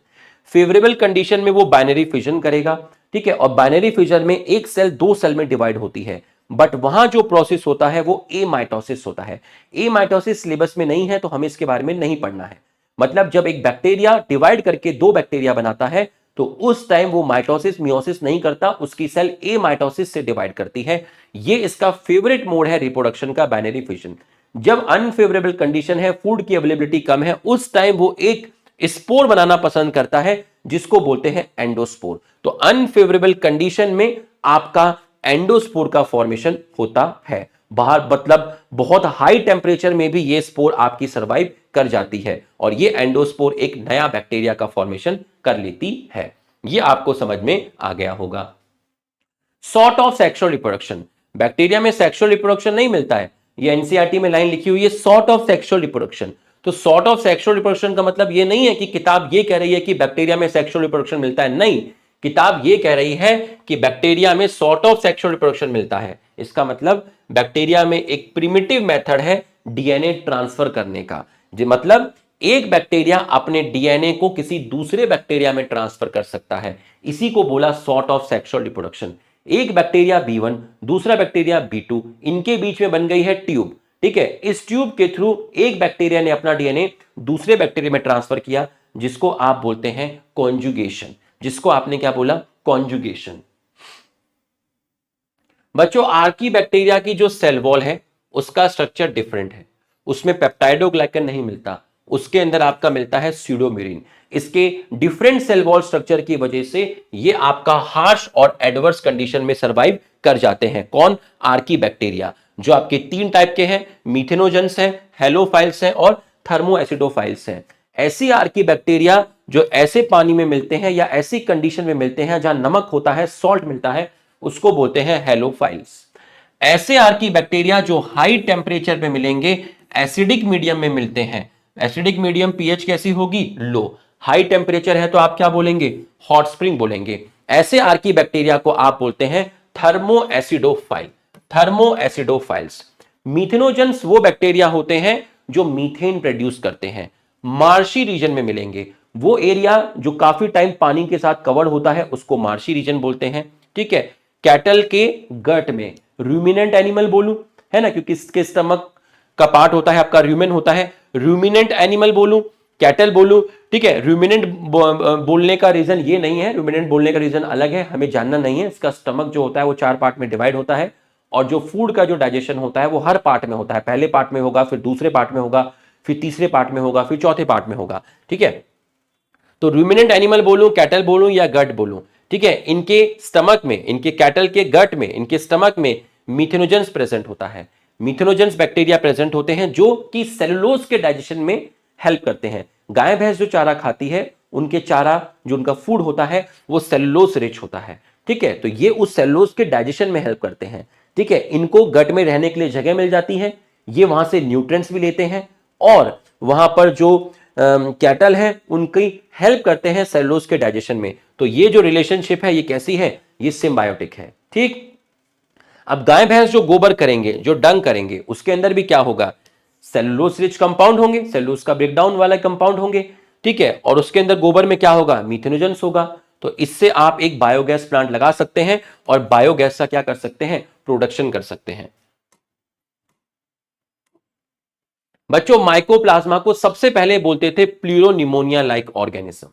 फेवरेबल कंडीशन में वो बाइनरी फिजन करेगा, ठीक है, और बाइनरी फिजन में एक सेल दो सेल में डिवाइड होती है, बट वहां जो प्रोसेस होता है वो ए माइटोसिस होता है। ए माइटोसिस सिलेबस में नहीं है तो हमें इसके बारे में नहीं पढ़ना है। मतलब जब एक बैक्टीरिया डिवाइड करके दो बैक्टीरिया बनाता है तो उस टाइम वो माइटोसिस मियोसिस नहीं करता, उसकी सेल ए माइटोसिस से डिवाइड करती है। ये इसका फेवरेट मोड है रिप्रोडक्शन का, बाइनरी फिजन। जब अनफेवरेबल कंडीशन है, फूड की अवेलेबिलिटी कम है, उस टाइम वो एक स्पोर बनाना पसंद करता है जिसको बोलते हैं एंडोस्पोर। तो अनफेवरेबल कंडीशन में आपका एंडोस्पोर का फॉर्मेशन होता है। बाहर मतलब बहुत हाई टेम्परेचर में भी ये स्पोर आपकी सर्वाइव कर जाती है और ये एंडोस्पोर एक नया बैक्टीरिया का फॉर्मेशन कर लेती है। ये आपको समझ में आ गया होगा। Sort of sexual reproduction, bacteria में सेक्सुअल रिप्रोडक्शन नहीं मिलता है, ये एनसीईआरटी में लाइन लिखी हुई है सॉर्ट ऑफ सेक्सुअल रिप्रोडक्शन। तो सॉर्ट ऑफ सेक्सुअल रिप्रोडक्शन का मतलब ये नहीं है कि किताब ये कह रही है कि बैक्टीरिया में सेक्सुअल रिप्रोडक्शन मिलता है, नहीं, किताब ये कह रही है कि बैक्टीरिया में सॉर्ट ऑफ सेक्सुअल रिप्रोडक्शन मिलता है। इसका मतलब बैक्टीरिया में एक प्रिमिटिव मेथड है डीएनए ट्रांसफर करने का, जी मतलब एक बैक्टीरिया अपने डीएनए को किसी दूसरे बैक्टीरिया में ट्रांसफर कर सकता है, इसी को बोला सॉर्ट ऑफ सेक्सुअल रिप्रोडक्शन। एक बैक्टीरिया B1, दूसरा बैक्टीरिया B2, इनके बीच में बन गई है ट्यूब, ठीक है, इस ट्यूब के थ्रू एक बैक्टीरिया ने अपना डीएनए दूसरे बैक्टीरिया में ट्रांसफर किया, जिसको आप बोलते हैं कॉन्जुगेशन, जिसको आपने क्या बोला, कॉन्जुगेशन। बच्चों आर्की बैक्टीरिया की जो सेल वॉल है उसका स्ट्रक्चर डिफरेंट है, उसमें पेप्टाइडोग्लाइकन नहीं मिलता, उसके अंदर आपका मिलता है स्यूडोमिरिन। इसके डिफरेंट सेल वॉल स्ट्रक्चर की वजह से ये आपका हार्श और एडवर्स कंडीशन में सर्वाइव कर जाते हैं। कौन, आर्की बैक्टीरिया, जो आपके तीन टाइप के हैं, मीथेनोजेंस हैं, हेलोफाइल्स हैं और थर्मोएसिडोफाइल्स हैं। ऐसी आर्की बैक्टीरिया जो ऐसे पानी में मिलते हैं या ऐसी कंडीशन में मिलते हैं जहां नमक होता है, सॉल्ट मिलता है, उसको बोलते हैं हेलोफाइल्स। ऐसे आर्की बैक्टीरिया जो हाई टेम्परेचर पे मिलेंगे, एसिडिक मीडियम में मिलते हैं, एसिडिक मीडियम पीएच कैसी होगी, लो, हाई टेम्परेचर है तो आप क्या बोलेंगे, हॉट स्प्रिंग बोलेंगे। ऐसे आर्की बैक्टीरिया को आप बोलते हैं थर्मोएसिडोफाइल, थर्मोएसिडोफाइल्स। मीथेनोजेंस वो बैक्टीरिया होते हैं जो मीथेन प्रोड्यूस करते हैं, मार्शी रीजन में मिलेंगे, वो एरिया जो काफी टाइम पानी के साथ कवर्ड होता है उसको मार्शी रीजन बोलते हैं, ठीक है। कैटल के गट में, रूमिनेंट एनिमल बोलूं, है ना, क्योंकि इसके स्टमक का पार्ट होता है आपका रूमेन होता है, रूमिनेंट एनिमल बोलूं, कैटल बोलूं, ठीक है। रूमिनेंट बोलने का रीजन ये नहीं है, रूमिनेंट बोलने का रीजन अलग है, हमें जानना नहीं है। इसका स्टमक जो होता है वो 4 पार्ट में डिवाइड होता है और जो फूड का जो डाइजेशन होता है वो हर पार्ट में होता है, पहले पार्ट में होगा, फिर दूसरे पार्ट में होगा, फिर तीसरे पार्ट में होगा, फिर चौथे पार्ट में होगा, ठीक है। तो रूमिनेंट एनिमल बोलूं, कैटल बोलूं या गट बोलूं, ठीक है, इनके स्टमक में, इनके कैटल के गट में, इनके स्टमक में मीथेनोजेंस प्रेजेंट होता है। मीथेनोजेंस बैक्टीरिया प्रेजेंट होते हैं जो कि सेलुलोज के डाइजेशन में हेल्प करते हैं। गाय भैंस जो चारा खाती है उनके चारा जो उनका फूड होता है वो सेलुलोज रिच होता है, ठीक है। तो ये उस सेलुलोज के डाइजेशन में हेल्प करते हैं, ठीक है। इनको गट में रहने के लिए जगह मिल जाती है, ये वहां से न्यूट्रिएंट्स भी लेते हैं और वहां पर जो कैटल है उनकी हेल्प करते हैं सेलुलोज के डाइजेशन में। तो ये जो रिलेशनशिप है ये कैसी है, ये सिम्बायोटिक है, ठीक। अब गाय भैंस जो गोबर करेंगे, जो डंग करेंगे, उसके अंदर भी क्या होगा, सेलुलोज रिच कंपाउंड होंगे, सेलुलोज का ब्रेकडाउन वाला कंपाउंड होंगे, ठीक है। और उसके अंदर गोबर में क्या होगा, मीथेनोजेंस होगा। तो इससे आप एक बायोगैस प्लांट लगा सकते हैं और बायोगैस का क्या कर सकते हैं, प्रोडक्शन कर सकते हैं। बच्चों माइकोप्लाज्मा को सबसे पहले बोलते थे प्लूरोनिमोनिया लाइक ऑर्गेनिज्म,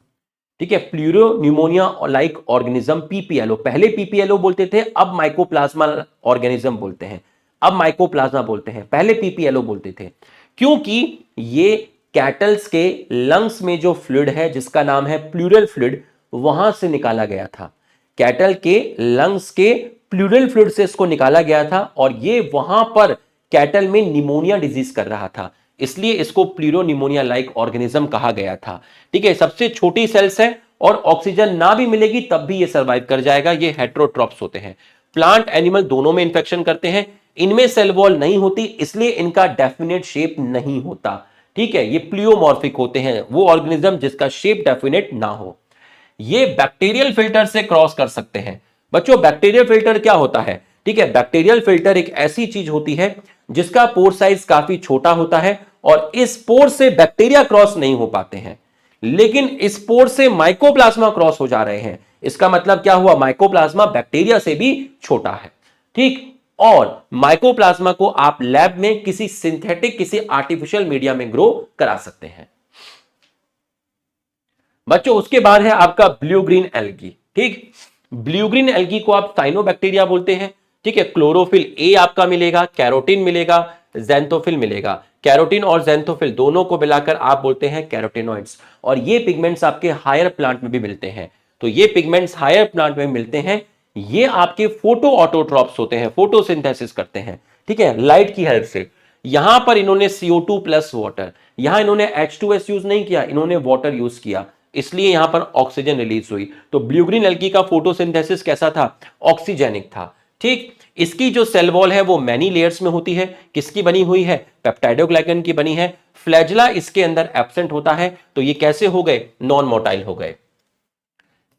ठीक है, प्लूरोन्यूमोनिया लाइक ऑर्गेनिज्म, पीपीएलओ, पहले पीपीएलओ बोलते थे, अब माइकोप्लाज्मा ऑर्गेनिज्म बोलते हैं, अब माइकोप्लाज्मा बोलते हैं, पहले पीपीएलओ बोलते थे, क्योंकि ये कैटल्स के लंग्स में जो फ्लूइड है जिसका नाम है प्लूरल फ्लूइड, वहां से निकाला गया था। कैटल के लंग्स के प्लूरल फ्लूइड से इसको निकाला गया था और ये वहां पर कैटल में निमोनिया डिजीज कर रहा था, इसलिए इसको प्लूरोनिमोनिया लाइक ऑर्गेनिज्म कहा गया था। ठीक है, सबसे छोटी सेल्स है और ऑक्सीजन ना भी मिलेगी तब भी ये सर्वाइव कर जाएगा। ये हेट्रोट्रॉप्स होते हैं, प्लांट एनिमल दोनों में इंफेक्शन करते हैं। इनमें सेल वॉल नहीं होती, इसलिए इनका डेफिनेट शेप नहीं होता। ठीक है, ये प्लियोमॉर्फिक होते हैं, वो ऑर्गेनिज्म जिसका शेप डेफिनेट ना हो। ये बैक्टीरियल फिल्टर से क्रॉस कर सकते हैं। बच्चों, बैक्टीरियल फिल्टर क्या होता है? ठीक है, बैक्टीरियल फिल्टर एक ऐसी चीज होती है जिसका पोर साइज काफी छोटा होता है और इस पोर से बैक्टीरिया क्रॉस नहीं हो पाते हैं, लेकिन इस पोर से माइकोप्लाज्मा क्रॉस हो जा रहे हैं। इसका मतलब क्या हुआ? माइकोप्लाज्मा बैक्टीरिया से भी छोटा है। ठीक, और माइकोप्लाज्मा को आप लैब में किसी सिंथेटिक, किसी आर्टिफिशियल मीडिया में ग्रो करा सकते हैं। बच्चों, उसके बाद है आपका ब्लू ग्रीन एल्गी। ठीक, ब्लू ग्रीन एल्गी को आप साइनोबैक्टीरिया बोलते हैं। ठीक है, क्लोरोफिल ए आपका मिलेगा, कैरोटीन मिलेगा, ज़ैंथोफिल मिलेगा। कैरोटीन और ज़ैंथोफिल दोनों को मिलाकर आप बोलते हैं कैरोटीनॉइड्स। और ये पिगमेंट्स आपके हायर प्लांट में भी मिलते हैं। तो ये पिगमेंट्स हायर प्लांट में मिलते हैं, ये आपके फोटो ऑटोट्रॉप्स होते हैं, फोटोसिंथेसिस करते हैं। ठीक है, लाइट की हेल्प से। यहां पर इन्होंने CO2 प्लस वाटर, यहां इन्होंने H2S यूज नहीं किया, इन्होंने वाटर यूज किया, इसलिए यहां पर ऑक्सीजन रिलीज हुई। तो ब्लू ग्रीन एल्गी का फोटोसिंथेसिस कैसा था? ऑक्सीजेनिक था। ठीक, इसकी जो सेल वॉल है वो मैनी लेयर्स में होती है। किसकी बनी हुई है? पेप्टाइडोग्लाइकन की बनी है। फ्लैजला इसके अंदर एब्सेंट होता है, तो ये कैसे हो गए? नॉन मोटाइल हो गए।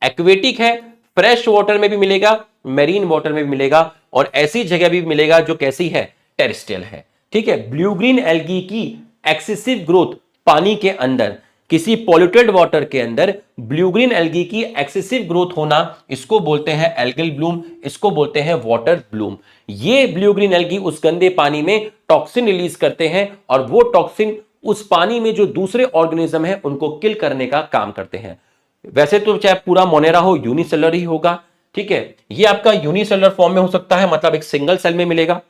एक्वेटिक है, फ्रेश वाटर में भी मिलेगा, मेरीन वाटर में भी मिलेगा, और ऐसी जगह भी मिलेगा जो कैसी है? टेरेस्ट्रियल है। ठीक है, ब्लू ग्रीन एल्गी की एक्सेसिव ग्रोथ पानी के अंदर, किसी पॉल्यूटेड वाटर के अंदर ब्लू ग्रीन एल्गी की एक्सेसिव ग्रोथ होना, इसको बोलते हैं एल्गल ब्लूम, इसको बोलते हैं वाटर ब्लूम। ये ब्लू ग्रीन एल्गी उस गंदे पानी में टॉक्सिन रिलीज करते हैं और वो टॉक्सिन उस पानी में जो दूसरे ऑर्गेनिज्म है उनको किल करने का काम करते हैं। वैसे तो चाहे पूरा मोनेरा हो, यूनिसेलर ही होगा। ठीक है, ये आपका यूनिसेलर फॉर्म में हो सकता है, मतलब एक सिंगल सेल में मिलेगा।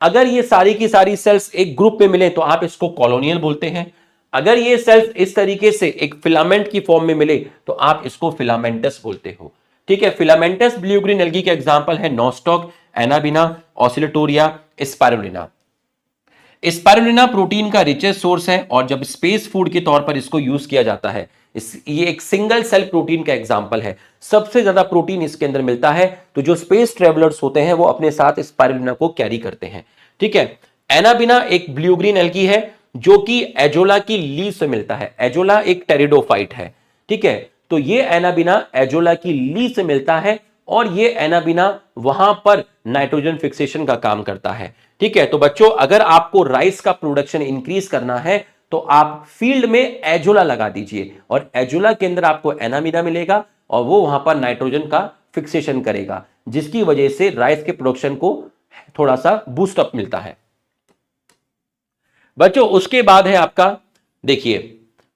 अगर ये सारी की सारी सेल्स एक ग्रुप में मिले तो आप इसको कॉलोनियल बोलते हैं। अगर ये सेल्स इस तरीके से एक फिलामेंट की फॉर्म में मिले तो आप इसको फिलामेंटस बोलते हो। ठीक है, फिलामेंटस ब्लू ग्रीन एल्गी के एग्जांपल है Nostoc, Anabaena, Oscillatoria, spirulina. Spirulina protein का रिचेस्ट सोर्स है और जब स्पेस फूड के तौर पर इसको यूज किया जाता है, ये एक सिंगल सेल प्रोटीन का एग्जांपल है। सबसे ज्यादा प्रोटीन इसके अंदर मिलता है, तो जो स्पेस ट्रेवलर्स होते हैं वो अपने साथ स्पाइरुलिना को कैरी करते हैं। ठीक है, एनाबिना एक ब्लू ग्रीन एल्गी है जो कि एजोला की लीव से मिलता है। एजोला एक टेरिडोफाइट है। ठीक है, तो ये एनाबिना एजोला की लीव से मिलता है और ये एनाबिना वहां पर नाइट्रोजन फिक्सेशन का काम करता है। ठीक है, तो बच्चों, अगर आपको राइस का प्रोडक्शन इंक्रीज करना है तो आप फील्ड में एजोला लगा दीजिए और एजोला के अंदर आपको एनाबिना मिलेगा और वो वहां पर नाइट्रोजन का फिक्सेशन करेगा, जिसकी वजह से राइस के प्रोडक्शन को थोड़ा सा बूस्ट अप मिलता है। बच्चों, उसके बाद है आपका, देखिए,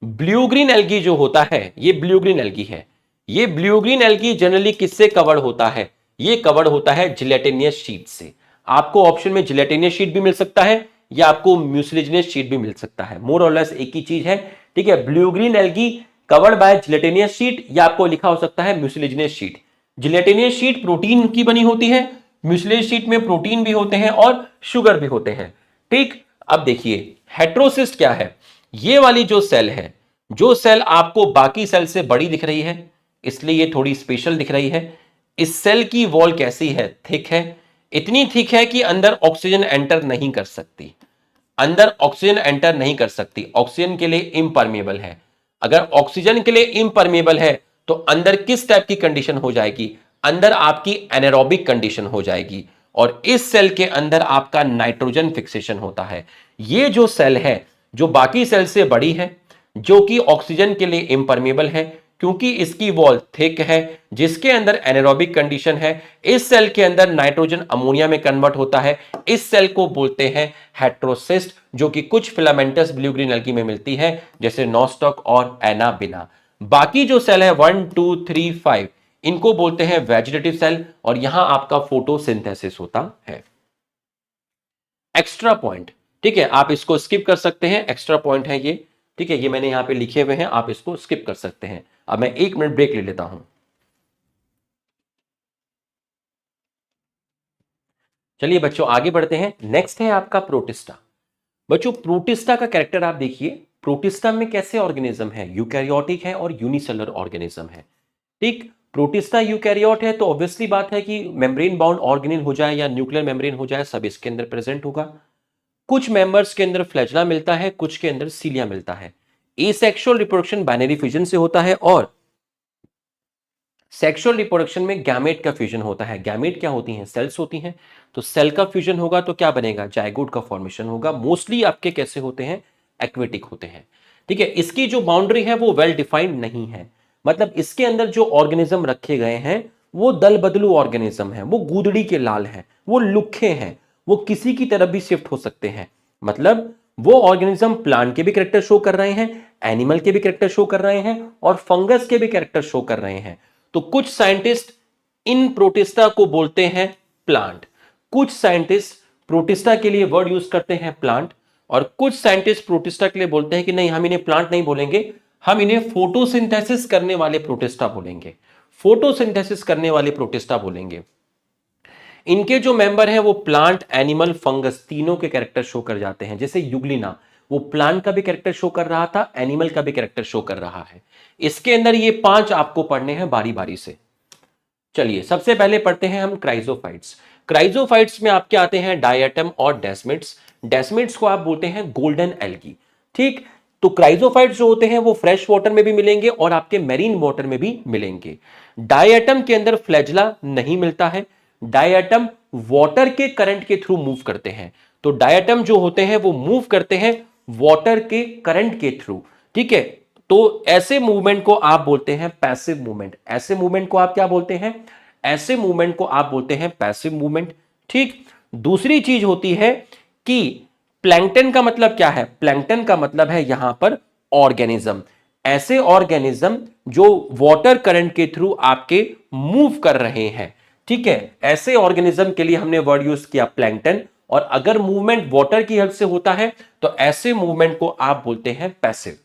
ब्लू ग्रीन एल्गी जो होता है, ये ब्लू ग्रीन एल्गी है। ये ब्लू ग्रीन एल्गी जनरली किससे कवर्ड होता है? ये कवर्ड होता है जिलेटिनियस शीट से। आपको ऑप्शन में जिलेटिनियस शीट भी मिल सकता है या आपको म्यूसिलेजिनस शीट भी मिल सकता है, मोर और लेस एक ही चीज है। ठीक है, blue green algae covered by gelatinous sheet, या आपको लिखा हो सकता है mucilaginous sheet. Gelatinous sheet protein की बनी होती है, म्यूसिलेज शीट में प्रोटीन भी होते हैं और शुगर भी होते हैं। ठीक, अब देखिए हेट्रोसिस्ट क्या है? ये वाली जो सेल है, जो सेल आपको बाकी सेल से बड़ी दिख रही है, इसलिए ये थोड़ी स्पेशल दिख रही है। इस सेल की वॉल कैसी है? थिक है। इतनी थिक है कि अंदर ऑक्सीजन एंटर नहीं कर सकती, अंदर ऑक्सीजन एंटर नहीं कर सकती, ऑक्सीजन के लिए इम्परमेबल है। अगर ऑक्सीजन के लिए इम्परमेबल है तो अंदर किस टाइप की कंडीशन हो जाएगी? अंदर आपकी एनारोबिक कंडीशन हो जाएगी और इस सेल के अंदर आपका नाइट्रोजन फिक्सेशन होता है। ये जो सेल है, जो बाकी सेल से बड़ी है, जो कि ऑक्सीजन के लिए इम्परमेबल है, क्योंकि इसकी वॉल थिक है, जिसके अंदर एनारोबिक कंडीशन है, इस सेल के अंदर नाइट्रोजन अमोनिया में कन्वर्ट होता है। इस सेल को बोलते हैं हेट्रोसिस्ट, जो कि कुछ फिलामेंटस ब्लू ग्रीन एल्गी में मिलती है, जैसे नोस्टॉक और एनाबिना। बाकी जो सेल है 1 2 3 5 इनको बोलते हैं वेजिटेटिव सेल, और यहां आपका फोटोसिंथेसिस होता है। एक्स्ट्रा पॉइंट, ठीक है, आप इसको स्किप कर सकते हैं, एक्स्ट्रा पॉइंट है ये, ठीक है, ये मैंने यहां पे लिखे हुए हैं, आप इसको स्किप कर सकते हैं। अब मैं 1 मिनट ब्रेक ले लेता हूं। चलिए बच्चों आगे बढ़ते हैं। नेक्स्ट है आपका प्रोटिस्टा। बच्चों प्रोटिस्टा का कैरेक्टर आप देखिए, प्रोटिस्टा में कैसे ऑर्गेनिज्म है, यूकैरियोटिक है और यूनिसेलुलर ऑर्गेनिज्म है। ठीक, प्रोटिस्टा यूकैरियोट है तो ऑब्वियसली बात है कि मेम्ब्रेन बाउंड ऑर्गेनेल हो जाए या न्यूक्लियर मेम्ब्रेन हो जाए, सब इसके अंदर प्रेजेंट होगा। कुछ मेंबर्स के अंदर फ्लैजला मिलता है, कुछ के अंदर सीलिया मिलता है। एसेक्सुअल रिप्रोडक्शन बाइनरी फ्यूजन से होता है, और सेक्सुअल रिप्रोडक्शन में गैमेट का फ्यूजन होता है। गैमेट क्या होती हैं, सेल्स होती हैं, तो सेल का फ्यूजन होगा तो क्या बनेगा, जायगोट का फॉर्मेशन होगा। मोस्टली आपके कैसे होते हैं, एक्वेटिक होते हैं। ठीक है, इसकी जो बाउंड्री है वो वेल डिफाइंड नहीं है, मतलब इसके अंदर जो ऑर्गेनिज्म रखे गए हैं वो दल बदलू ऑर्गेनिज्म है, वो गूदड़ी के लाल हैं, वो लुखे हैं, वो किसी की तरफ भी शिफ्ट हो सकते हैं। मतलब वो ऑर्गेनिज्म प्लांट के भी कैरेक्टर शो कर रहे हैं, एनिमल के भी कैरेक्टर शो कर रहे हैं, और फंगस के भी कैरेक्टर शो कर रहे हैं। तो कुछ साइंटिस्ट इन प्रोटिस्टा को बोलते हैं प्लांट, कुछ साइंटिस्ट प्रोटिस्टा के लिए वर्ड यूज करते हैं प्लांट, और कुछ साइंटिस्ट प्रोटिस्टा के लिए बोलते हैं कि नहीं, हम इन्हें प्लांट नहीं बोलेंगे, हम इन्हें फोटोसिंथेसिस करने वाले प्रोटिस्टा बोलेंगे, फोटोसिंथेसिस करने वाले प्रोटिस्टा बोलेंगे। इनके जो मेंबर हैं वो प्लांट, एनिमल, फंगस तीनों के कैरेक्टर शो कर जाते हैं। जैसे युग्लिना, वो प्लांट का भी कैरेक्टर शो कर रहा था, एनिमल का भी कैरेक्टर शो कर रहा है। इसके अंदर ये 5 आपको पढ़ने हैं बारी बारी से। चलिए सबसे पहले पढ़ते हैं हम क्राइजोफाइट्स। क्राइजोफाइट्स में आपके आते हैं डायटम और डेस्मिड्स। डेस्मिड्स को आप बोलते हैं गोल्डन एल्गी। ठीक, तो क्राइजोफाइट्स जो होते हैं वो फ्रेश वाटर में भी मिलेंगे और आपके मेरीन वाटर में भी मिलेंगे। डायटम के अंदर फ्लैजला नहीं मिलता है, डायटम वाटर के करंट के थ्रू मूव करते हैं। तो डायटम जो होते हैं वो मूव करते हैं वाटर के करंट के थ्रू। ठीक है, तो ऐसे मूवमेंट को आप बोलते हैं पैसिव मूवमेंट। ऐसे मूवमेंट को आप क्या बोलते हैं, ऐसे मूवमेंट को आप बोलते हैं पैसिव मूवमेंट। ठीक, दूसरी चीज होती है कि प्लैंकटन का मतलब क्या है, प्लैंकटन का मतलब है यहां पर ऑर्गेनिज्म, ऐसे ऑर्गेनिज्म जो वाटर करंट के थ्रू आपके मूव कर रहे हैं। ठीक है, ऐसे ऑर्गेनिज्म के लिए हमने वर्ड यूज किया प्लैंकटन, और अगर मूवमेंट वाटर की हेल्प से होता है तो ऐसे मूवमेंट को आप बोलते हैं पैसिव।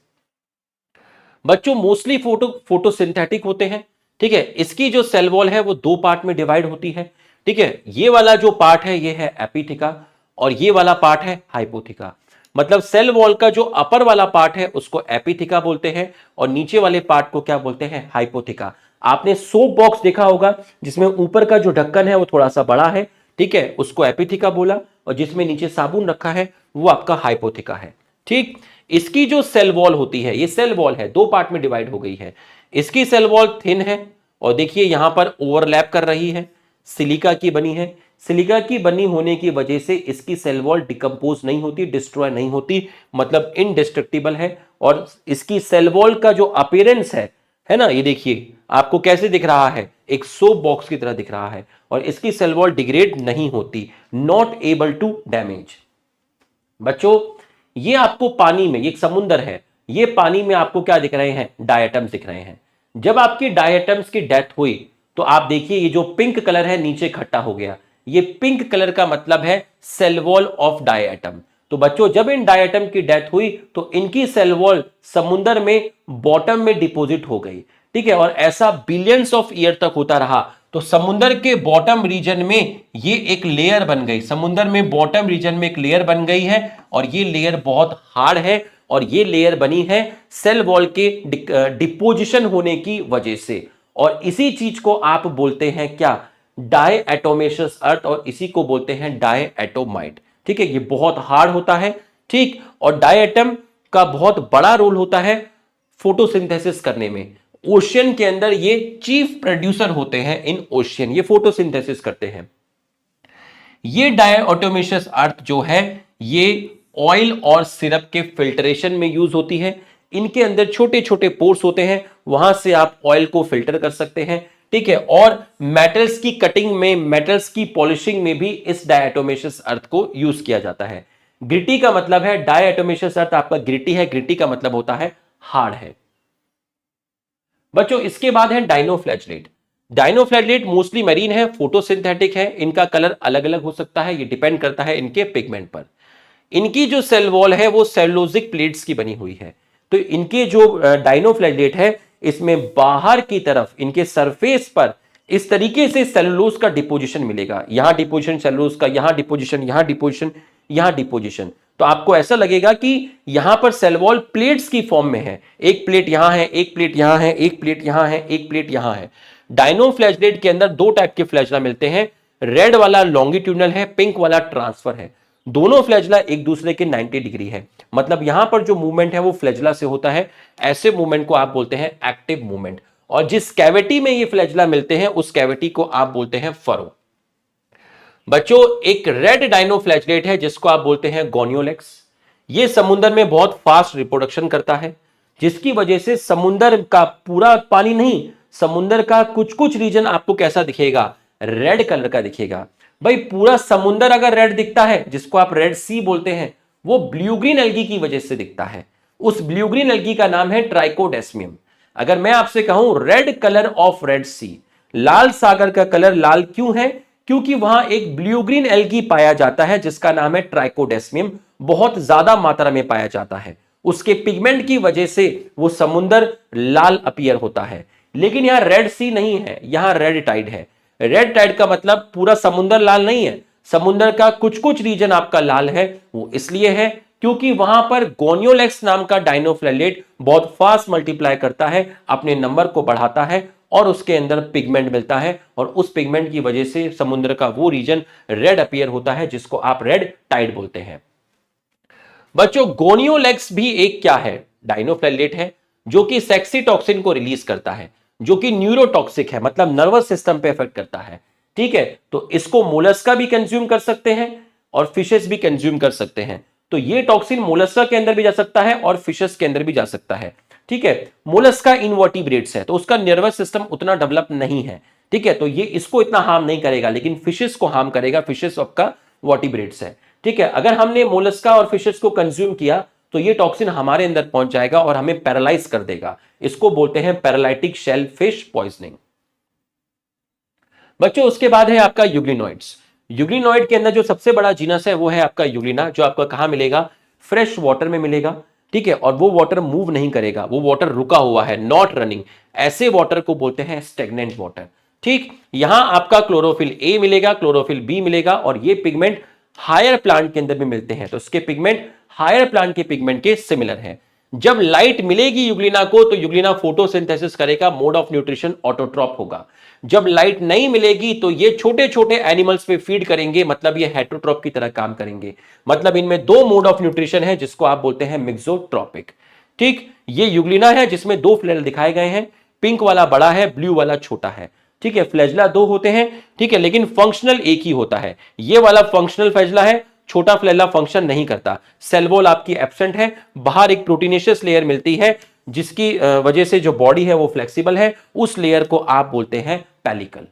बच्चों मोस्टली फोटोसिंथेटिक होते हैं। ठीक है, इसकी जो सेल वॉल है वो 2 पार्ट में डिवाइड होती है। ठीक है, ये वाला जो पार्ट है ये है एपिथिका, और ये वाला पार्ट है हाइपोथिका। मतलब सेल वॉल का जो अपर वाला पार्ट है उसको एपिथिका बोलते हैं, और नीचे वाले पार्ट को क्या बोलते हैं, हाइपोथिका। आपने सोप बॉक्स देखा होगा जिसमें ऊपर का जो ढक्कन है वो थोड़ा सा बड़ा है, ठीक है, उसको एपिथिका बोला, और जिसमें नीचे साबुन रखा है वो आपका हाइपोथिका है। ठीक, इसकी जो सेल वॉल होती है, ये सेल वॉल है 2 पार्ट में डिवाइड हो गई है। इसकी सेल वॉल थिन है, और देखिए यहां पर ओवरलैप कर रही है, सिलिका की बनी है। सिलिका की बनी होने की वजह से इसकी सेल वॉल डिकम्पोज नहीं होती, डिस्ट्रॉय नहीं होती, मतलब इनडिस्ट्रक्टिबल है। और इसकी सेल वॉल का जो अपीयरेंस है ना, ये देखिए आपको कैसे दिख रहा है, एक सोप बॉक्स की तरह दिख रहा है, और इसकी सेल वॉल डिग्रेड नहीं होती, नॉट एबल टू डैमेज। बच्चों ये आपको पानी में, ये एक समुंदर है, ये पानी में आपको क्या दिख रहे हैं, डायटम्स दिख रहे हैं। जब आपकी डायटम्स की डेथ हुई तो आप देखिए ये जो पिंक कलर है नीचे इकट्ठा हो गया, ये पिंक कलर का मतलब है सेल वॉल ऑफ डायटम। तो बच्चों जब इन डायटम की डेथ हुई तो इनकी सेल वॉल समुंदर में बॉटम में डिपॉजिट हो गई। ठीक है, और ऐसा बिलियंस ऑफ ईयर तक होता रहा। तो समुद्र के बॉटम रीजन में ये एक लेयर बन गई, समुद्र में बॉटम रीजन में एक लेयर बन गई है, और ये लेयर बहुत हार्ड है, और ये लेयर बनी है सेल वॉल के डिपोजिशन होने की वजह से। और इसी चीज को आप बोलते हैं क्या, डायएटोमेशियस अर्थ, और इसी को बोलते हैं डायएटोमाइट। ठीक है, ये बहुत हार्ड होता है। ठीक, और डायएटम का बहुत बड़ा रोल होता है फोटोसिंथेसिस करने में। ओशियन के अंदर ये चीफ प्रोड्यूसर होते हैं, इन ओशियन ये फोटोसिंथेसिस करते हैं। ये डायऑटोमेशियस अर्थ जो है ये ऑयल और सिरप के फिल्ट्रेशन में यूज होती है। इनके अंदर छोटे छोटे पोर्स होते हैं, वहां से आप ऑयल को फिल्टर कर सकते हैं। ठीक है, और मेटल्स की कटिंग में, मेटल्स की पॉलिशिंग में भी इस डायऑटोमेशियस अर्थ को यूज किया जाता है। ग्रिटी का मतलब है, डायऑटोमेशियस अर्थ आपका ग्रिटी है, ग्रिटी का मतलब होता है हार्ड है। बच्चों इसके बाद है डायनोफ्लैगेलेट। डायनोफ्लैगेलेट मोस्टली मरीन है, फोटोसिंथेटिक है, इनका कलर अलग अलग हो सकता है, ये डिपेंड करता है इनके पिगमेंट पर। इनकी जो सेल वॉल है वो सेलुलोजिक प्लेट्स की बनी हुई है। तो इनके जो डायनोफ्लैगेलेट है इसमें बाहर की तरफ इनके सरफेस पर इस तरीके से सेलुलोज का डिपोजिशन मिलेगा, यहां डिपोजिशन सेलुलोज का, यहां डिपोजिशन, यहां डिपोजिशन, यहां डिपोजिशन। तो आपको ऐसा लगेगा कि यहां पर सेल वॉल प्लेट्स की फॉर्म में है, एक प्लेट यहां है, एक प्लेट यहां है, एक प्लेट यहां है, एक प्लेट यहां है। डायनोफ्लैगेलेट के अंदर दो टाइप के फ्लैजला मिलते हैं, रेड वाला लॉन्गिट्यूडनल है, पिंक वाला ट्रांसफर है। दोनों फ्लैजला एक दूसरे के 90 डिग्री है, मतलब यहां पर जो मूवमेंट है वो फ्लैजला से होता है। ऐसे मूवमेंट को आप बोलते हैं एक्टिव मूवमेंट। और जिस कैविटी में ये फ्लैजला मिलते हैं उस कैविटी को आप बोलते हैं फरो। बच्चों एक रेड डायनोफ्लैगेलेट है जिसको आप बोलते हैं गोनियोलेक्स। ये समुद्र में बहुत फास्ट रिप्रोडक्शन करता है, जिसकी वजह से समुद्र का पूरा पानी नहीं, समुद्र का कुछ कुछ रीजन आपको कैसा दिखेगा, रेड कलर का दिखेगा। भाई पूरा समुद्र अगर रेड दिखता है, जिसको आप रेड सी बोलते हैं, वो ब्लू ग्रीन एल्गी की वजह से दिखता है। उस ब्लू ग्रीन एल्गी का नाम है ट्राइकोडेस्मियम। अगर मैं आपसे कहूं रेड कलर ऑफ रेड सी, लाल सागर का कलर लाल क्यों है, क्योंकि वहां एक ब्लू ग्रीन एल्गी पाया जाता है जिसका नाम है ट्राइकोडेस्मियम, बहुत ज्यादा मात्रा में पाया जाता है। उसके पिगमेंट की वजह से वो समुद्र लाल अपीयर होता है। लेकिन यहां रेड सी नहीं है, यहां रेड टाइड है। रेड टाइड का मतलब पूरा समुद्र लाल नहीं है, समुद्र का कुछ कुछ रीजन आपका लाल है। वो इसलिए है क्योंकि वहां पर गोनियोलेक्स नाम का डायनोफ्लैगेलेट बहुत फास्ट मल्टीप्लाई करता है, अपने नंबर को बढ़ाता है और उसके अंदर पिगमेंट मिलता है, और उस पिगमेंट की वजह से समुद्र का वो रीजन रेड अपीयर होता है जिसको आप रेड टाइड बोलते हैं। बच्चों गोनियोलेक्स भी एक क्या है, डायनोफ्लैगेलेट है, जो कि सेक्सी टॉक्सिन को रिलीज करता है, जो कि न्यूरोटॉक्सिक है, मतलब नर्वस सिस्टम पे इफेक्ट करता है। ठीक है, तो इसको मोलस्का भी कंज्यूम कर सकते हैं और फिशेस भी कंज्यूम कर सकते हैं। तो ये टॉक्सिन मोलस्का के अंदर भी जा सकता है और फिशेस के अंदर भी जा सकता है। ठीक है, मोलस्का इनवर्टिब्रेट्स है तो उसका नर्वस सिस्टम उतना डेवलप नहीं है। ठीक है, तो ये इसको इतना हार्म नहीं करेगा, लेकिन फिशेस को हार्म करेगा, फिशेस आपका वर्टिब्रेट्स है। ठीक है, अगर हमने मोलस्का और फिशेस को कंज्यूम किया तो ये टॉक्सिन हमारे अंदर पहुंच जाएगा और हमें पैरालाइज कर देगा। इसको बोलते हैं पैरालाइटिक शेल फिश पॉइजनिंग। बच्चों उसके बाद है आपका यूग्लिनॉइड्स। यूग्लिनॉइड के अंदर जो सबसे बड़ा जीनस है वो है आपका यूग्लिना, जो आपका कहां मिलेगा, फ्रेश वाटर में मिलेगा। ठीक है, और वो वाटर मूव नहीं करेगा, वो वाटर रुका हुआ है, नॉट रनिंग। ऐसे वाटर को बोलते हैं स्टेगनेंट वाटर। ठीक, यहां आपका क्लोरोफिल ए मिलेगा, क्लोरोफिल बी मिलेगा, और ये पिगमेंट हायर प्लांट के अंदर भी मिलते हैं। तो इसके पिगमेंट हायर प्लांट के पिगमेंट के सिमिलर है। जब लाइट मिलेगी यूग्लिना को तो यूग्लिना फोटोसिंथेसिस करेगा, मोड ऑफ न्यूट्रिशन ऑटोट्रॉप होगा। जब लाइट नहीं मिलेगी तो ये छोटे छोटे एनिमल्स पे फीड करेंगे, मतलब ये हेटरोट्रॉप की तरह काम करेंगे। मतलब इनमें दो मोड ऑफ न्यूट्रिशन है जिसको आप बोलते हैं मिक्सोट्रॉपिक। ठीक, ये यूग्लिना है जिसमें दो फ्लैजला दिखाए गए हैं, पिंक वाला बड़ा है, ब्लू वाला छोटा है। ठीक है, फ्लैजला दो होते हैं। ठीक है, लेकिन फंक्शनल एक ही होता है। ये वाला फंक्शनल फ्लैजला है, छोटा फ्लैजला फंक्शन नहीं करता। सेल वॉल आपकी एब्सेंट है, बाहर एक प्रोटीनेशियस लेयर मिलती है जिसकी वजह से जो बॉडी है वो फ्लेक्सिबल है, उस लेयर को आप बोलते हैं पेलिकल।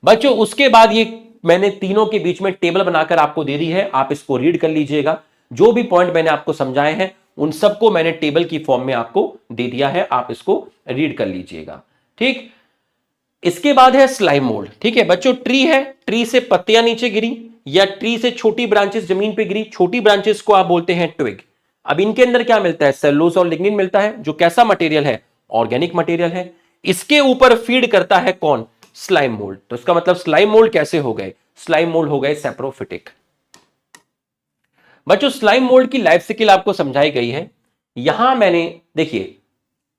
बच्चों उसके बाद ये मैंने तीनों के बीच में टेबल बनाकर आपको दे दी है, आप इसको रीड कर लीजिएगा। जो भी पॉइंट मैंने आपको समझाए हैं उन सबको मैंने टेबल की फॉर्म में आपको दे दिया है, आप इसको रीड कर लीजिएगा। ठीक, इसके बाद है स्लाइम मोल्ड। ठीक है बच्चों, ट्री है, ट्री से पत्तियां नीचे गिरी या ट्री से छोटी ब्रांचेस जमीन पे गिरी, छोटी ब्रांचेस को आप बोलते हैं ट्विग। अब इनके अंदर क्या मिलता है, सेलुलोज और लिग्निन मिलता है, जो कैसा मटेरियल है, ऑर्गेनिक मटेरियल है। इसके ऊपर फीड करता है कौन, स्लाइम मोल्ड। तो इसका मतलब स्लाइम मोल्ड कैसे हो गए, स्लाइम मोल्ड हो गए सेप्रोफिटिक। बच्चों स्लाइम मोल्ड की लाइफ साइकिल आपको समझाई गई है। यहां मैंने देखिए,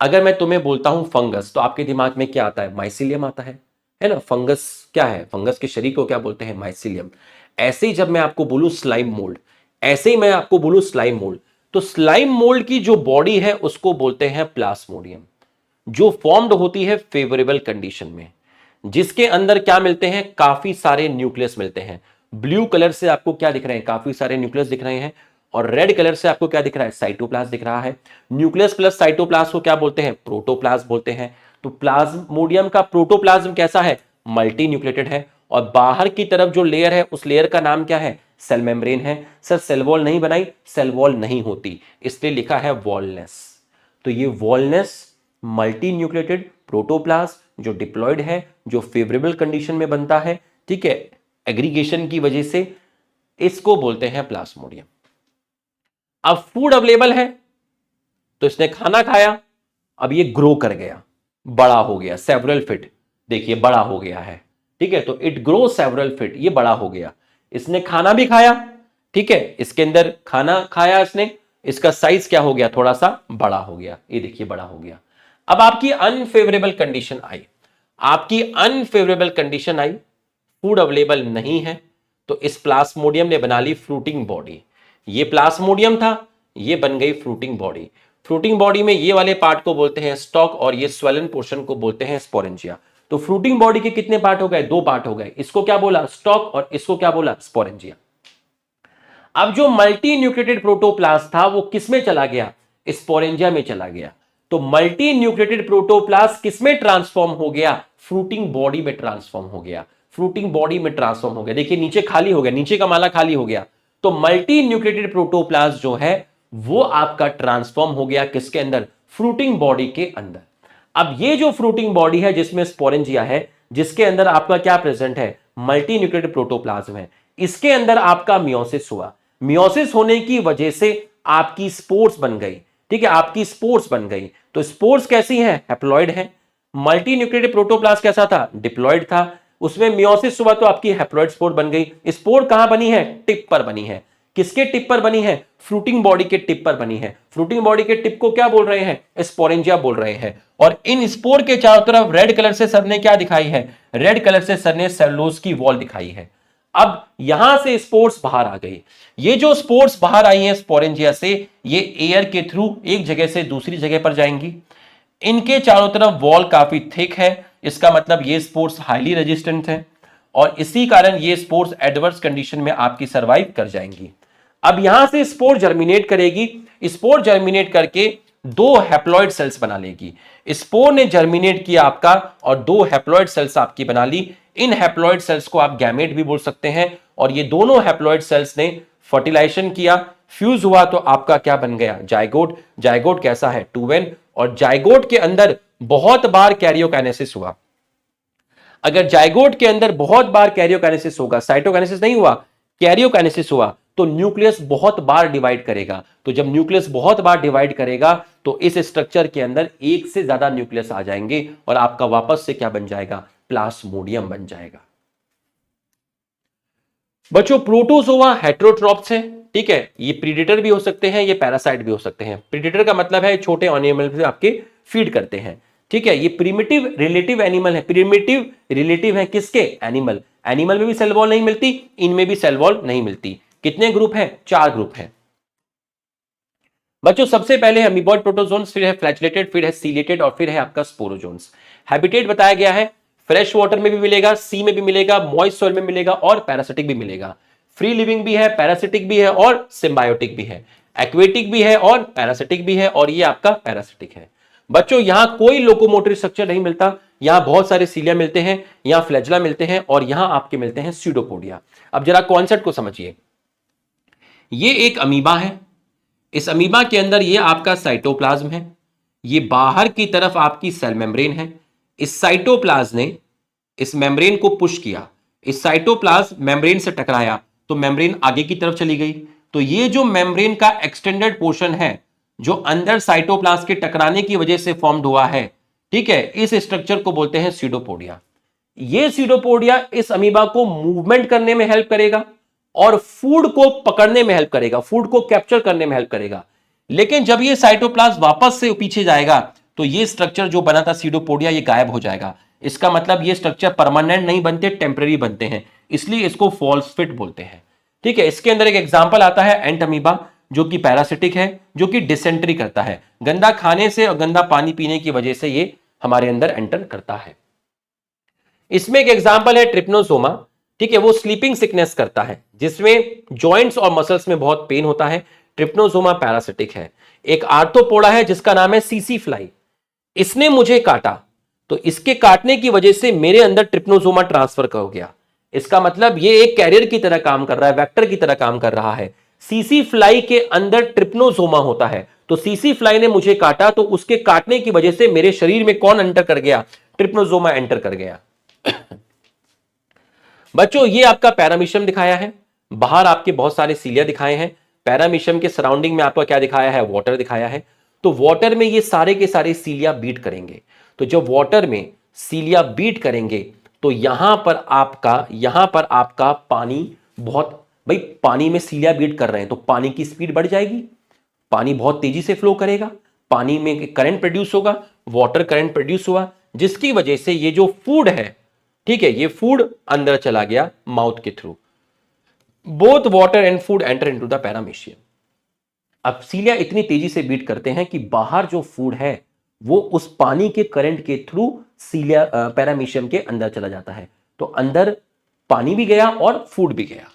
अगर मैं तुम्हें बोलता हूं फंगस तो आपके दिमाग में क्या आता है, माइसीलियम आता है ना। फंगस क्या है, फंगस के शरीर को क्या बोलते हैं, माइसीलियम। ऐसे ही जब मैं आपको बोलूं स्लाइम मोल्ड, ऐसे ही मैं आपको बोलूं स्लाइम मोल्ड, तो स्लाइम मोल्ड की जो बॉडी है उसको बोलते हैं प्लाज्मोडियम, जो फॉर्म्ड होती है फेवरेबल कंडीशन में, जिसके अंदर क्या मिलते हैं, काफी सारे न्यूक्लियस मिलते हैं। ब्लू कलर से आपको क्या दिख रहे हैं, काफी सारे न्यूक्लियस दिख रहे हैं, और रेड कलर से आपको क्या दिख रहा है, साइटोप्लाज्म दिख रहा है। न्यूक्लियस प्लस साइटोप्लाज्म को क्या बोलते हैं, प्रोटोप्लाज्म बोलते हैं। तो प्लाज्मोडियम का प्रोटोप्लाज्म कैसा है, मल्टी न्यूक्लिएटेड है, और बाहर की तरफ जो लेयर है उस लेयर का नाम क्या है, सेल मेम्ब्रेन है। सर सेल वॉल नहीं बनाई, सेल वॉल नहीं होती, इसलिए लिखा है वॉलनेस। तो ये वॉलनेस मल्टी न्यूक्लिएटेड प्रोटोप्लाज्म जो डिप्लॉयड है, जो फेवरेबल कंडीशन में बनता है, ठीक है, एग्रीगेशन की वजह से, इसको बोलते हैं प्लाज्मोडियम। अब फूड अवेलेबल है तो इसने खाना खाया, अब ये ग्रो कर गया, बड़ा हो गया, सेवरल फीट, देखिए बड़ा हो गया है, ठीक है, तो इट ग्रो सेवरल फीट, ये बड़ा हो गया। इसने खाना भी खाया, ठीक है, इसके अंदर खाना खाया इसने, इसका साइज क्या हो गया, थोड़ा सा बड़ा हो गया, ये देखिए बड़ा हो गया। अब आपकी अनफेवरेबल कंडीशन आई, आपकी अनफेवरेबल कंडीशन आई, फूड अवेलेबल नहीं है, तो इस प्लाज्मोडियम ने बना ली फ्रूटिंग बॉडी। ये प्लाज्मोडियम था, ये बन गई फ्रूटिंग बॉडी। फ्रूटिंग बॉडी में ये वाले पार्ट को बोलते हैं स्टॉक और ये स्वेलन पोर्शन को बोलते हैं स्पोरेंजिया। तो फ्रूटिंग बॉडी के कितने पार्ट हो गए, 2 पार्ट हो गए, इसको क्या बोला स्टॉक और इसको क्या बोला स्पोरेंजिया। अब जो मल्टी न्यूक्लिएटेड प्रोटोप्लास्ट था वो किसमें चला गया, स्पोरेंजिया में चला गया। तो मल्टी न्यूक्लिएटेड प्रोटोप्लास्ट किसमें ट्रांसफॉर्म हो गया, फ्रूटिंग बॉडी में ट्रांसफॉर्म हो गया, फ्रूटिंग बॉडी में ट्रांसफॉर्म हो गया। देखिए नीचे खाली हो गया, नीचे का माला खाली हो गया, तो मल्टी न्यूक्लिएटेड प्रोटोप्लास्ट जो है वो आपका ट्रांसफॉर्म हो गया किसके अंदर, फ्रूटिंग बॉडी के अंदर। अब ये जो फ्रूटिंग बॉडी है जिसमें स्पोरेंजिया है, जिसके अंदर आपका क्या प्रेजेंट है, मल्टी न्यूक्लिएटेड प्रोटोप्लाज्म है, इसके अंदर आपका मियोसिस हुआ। मियोसिस होने की वजह से आपकी स्पोर्स बन गई, ठीक है, आपकी स्पोर्स बन गई। तो स्पोर्स कैसी है, हैप्लॉइड है। मल्टी न्यूक्लिएटेड प्रोटोप्लास्ट कैसा था, डिप्लॉइड था, उसमें मियोसिस हुआ तो आपकी हैप्लॉइड स्पोर बन गई। स्पोर कहां बनी है, टिप पर बनी है। किसके टिप पर बनी है, फ्रूटिंग बॉडी के टिप पर बनी है। फ्रूटिंग बॉडी के टिप को क्या बोल रहे हैं, स्पोरेंजिया बोल रहे हैं। और इन स्पोर के चारों तरफ रेड कलर से सर ने क्या दिखाई है, रेड कलर से सर ने सेलुलोज की वॉल दिखाई है। अब यहां से स्पोर्स बाहर आ गई। ये जो स्पोर्स बाहर आई हैं स्पोरेंजिया से, ये एयर के थ्रू एक जगह से दूसरी जगह पर जाएंगी। इनके चारों तरफ वॉल काफी थिक है, इसका मतलब ये स्पोर्स हाईली रेजिस्टेंट है और इसी कारण ये स्पोर्स एडवर्स कंडीशन में आपकी सर्वाइव कर जाएंगी। अब यहां से स्पोर जर्मिनेट करेगी, स्पोर जर्मिनेट करके 2 हैप्लॉइड सेल्स बना लेगी। स्पोर ने जर्मिनेट किया आपका और 2 हैप्लॉइड सेल्स आपकी बना ली। इन हैप्लॉइड सेल्स को आप गैमेट भी बोल सकते हैं। और ये दोनों हैप्लॉइड सेल्स ने फर्टिलाइजेशन किया, फ्यूज हुआ तो आपका क्या बन गया, जाइगोट। जाइगोट कैसा है, 2n। और जाइगोट के अंदर बहुत बार कैरियोकाइनेसिस हुआ। अगर जाइगोट के अंदर बहुत बार कैरियोकाइनेसिस होगा, साइटोकाइनेसिस नहीं हुआ, कैरियोकाइनेसिस हुआ, तो न्यूक्लियस बहुत बार डिवाइड करेगा। तो जब न्यूक्लियस बहुत बार डिवाइड करेगा तो इस स्ट्रक्चर के अंदर एक से ज्यादा न्यूक्लियस आ जाएंगे और आपका वापस से क्या बन जाएगा, प्लाज्मोडियम बन जाएगा। बच्चों प्रोटोजोआ हेटेरोट्रॉप्स है, ठीक है, ये प्रीडेटर भी हो सकते हैं, ये पैरासाइट भी हो सकते हैं। प्रीडेटर का मतलब है छोटे एनिमल से आपके फीड करते हैं, ठीक है। ये प्रिमिटिव रिलेटिव एनिमल है, प्रिमिटिव रिलेटिव है किसके, एनिमल। एनिमल में भी सेल वॉल नहीं मिलती, इनमें भी सेल वॉल नहीं मिलती। कितने ग्रुप हैं, 4 ग्रुप हैं बच्चों। सबसे पहले अमीबॉइड प्रोटोजोन्स, फिर है फ्लैचेलेटेड, फिर है सीलेटेड और फिर है आपका स्पोरोजोन्स। हैबिटेट बताया गया है, फ्रेश वाटर में भी मिलेगा, सी में भी मिलेगा, मॉइस्ट सॉइल में मिलेगा और पैरासिटिक भी मिलेगा। फ्री लिविंग भी है, पैरासिटिक भी है और सिम्बायोटिक भी है। एक्वेटिक भी है और पैरासिटिक भी है और ये आपका पैरासिटिक है। बच्चों यहां कोई लोकोमोटरी स्ट्रक्चर नहीं मिलता, यहां बहुत सारे सीलिया मिलते हैं, यहां फ्लैजला मिलते हैं और यहां आपके मिलते हैं स्यूडोपोडिया। अब जरा कॉन्सेप्ट को समझिए, ये एक अमीबा है, इस अमीबा के अंदर ये आपका साइटोप्लाज्म है, ये बाहर की तरफ आपकी सेल मेम्ब्रेन है। इस साइटोप्लाज्म ने इस मेम्ब्रेन को पुश किया, इस साइटोप्लाज्म मेम्ब्रेन से टकराया तो मेम्ब्रेन आगे की तरफ चली गई। तो ये जो मेम्ब्रेन का एक्सटेंडेड पोर्शन है जो अंदर साइटोप्लाज्म के टकराने की वजह से फॉर्म्ड हुआ है, ठीक है, इस स्ट्रक्चर को बोलते हैं स्यूडोपोडिया। ये स्यूडोपोडिया इस अमीबा को मूवमेंट करने में हेल्प करेगा और फूड को पकड़ने में हेल्प करेगा, फूड को कैप्चर करने में हेल्प करेगा। लेकिन जब ये साइटोप्लाज्म वापस से पीछे जाएगा तो ये स्ट्रक्चर जो बना था स्यूडोपोडिया, ये गायब हो जाएगा। इसका मतलब ये स्ट्रक्चर परमानेंट नहीं बनते, टेम्पररी बनते हैं, इसलिए इसको फॉल्स फिट बोलते हैं, ठीक है। इसके अंदर एक एग्जांपल आता है एंट अमीबा, जो कि पैरासिटिक है, जो कि डिसेंट्री करता है, गंदा खाने से और गंदा पानी पीने की वजह से ये हमारे अंदर एंटर करता है। इसमें एक एग्जांपल है ट्रिप्नोसोमा, ठीक है, वो स्लीपिंग सिकनेस करता है जिसमें जॉइंट्स और मसल्स में बहुत पेन होता है। ट्रिप्नोसोमा पैरासिटिक है। एक आर्थ्रोपोडा है जिसका नाम है सीसी फ्लाई, इसने मुझे काटा तो इसके काटने की वजह से मेरे अंदर ट्रिप्नोसोमा ट्रांसफर हो गया। इसका मतलब ये एक कैरियर की तरह काम कर रहा है, वेक्टर की तरह काम कर रहा है। सीसी फ्लाई के अंदर ट्रिप्नोसोमा होता है तो सीसी फ्लाई ने मुझे काटा, तो उसके काटने की वजह से मेरे शरीर में कौन एंटर कर गया? ट्रिप्नोसोमा एंटर कर गया। बच्चों ये आपका पैरामीशियम दिखाया है, बाहर आपके बहुत सारे सीलिया दिखाए हैं, पैरामीशियम के सराउंडिंग में आपका क्या दिखाया है? वाटर दिखाया है। तो वाटर में ये सारे के सारे सीलिया बीट करेंगे। तो जब वाटर में सीलिया बीट करेंगे तो यहां पर आपका पानी बहुत, भाई पानी में सीलिया बीट कर रहे हैं तो पानी की स्पीड बढ़ जाएगी, पानी बहुत तेजी से फ्लो करेगा, पानी में करंट प्रोड्यूस होगा, वाटर करंट प्रोड्यूस हुआ, जिसकी वजह से ये जो फूड है, ठीक है, ये फूड अंदर चला गया माउथ के through. Both water and food enter into the paramecium. अब सीलिया इतनी तेजी से बीट करते हैं कि बाहर जो फूड है वो उस पानी के करंट के थ्रू सीलिया पैरामीशियम के अंदर चला जाता है। तो अंदर पानी भी गया और फूड भी गया,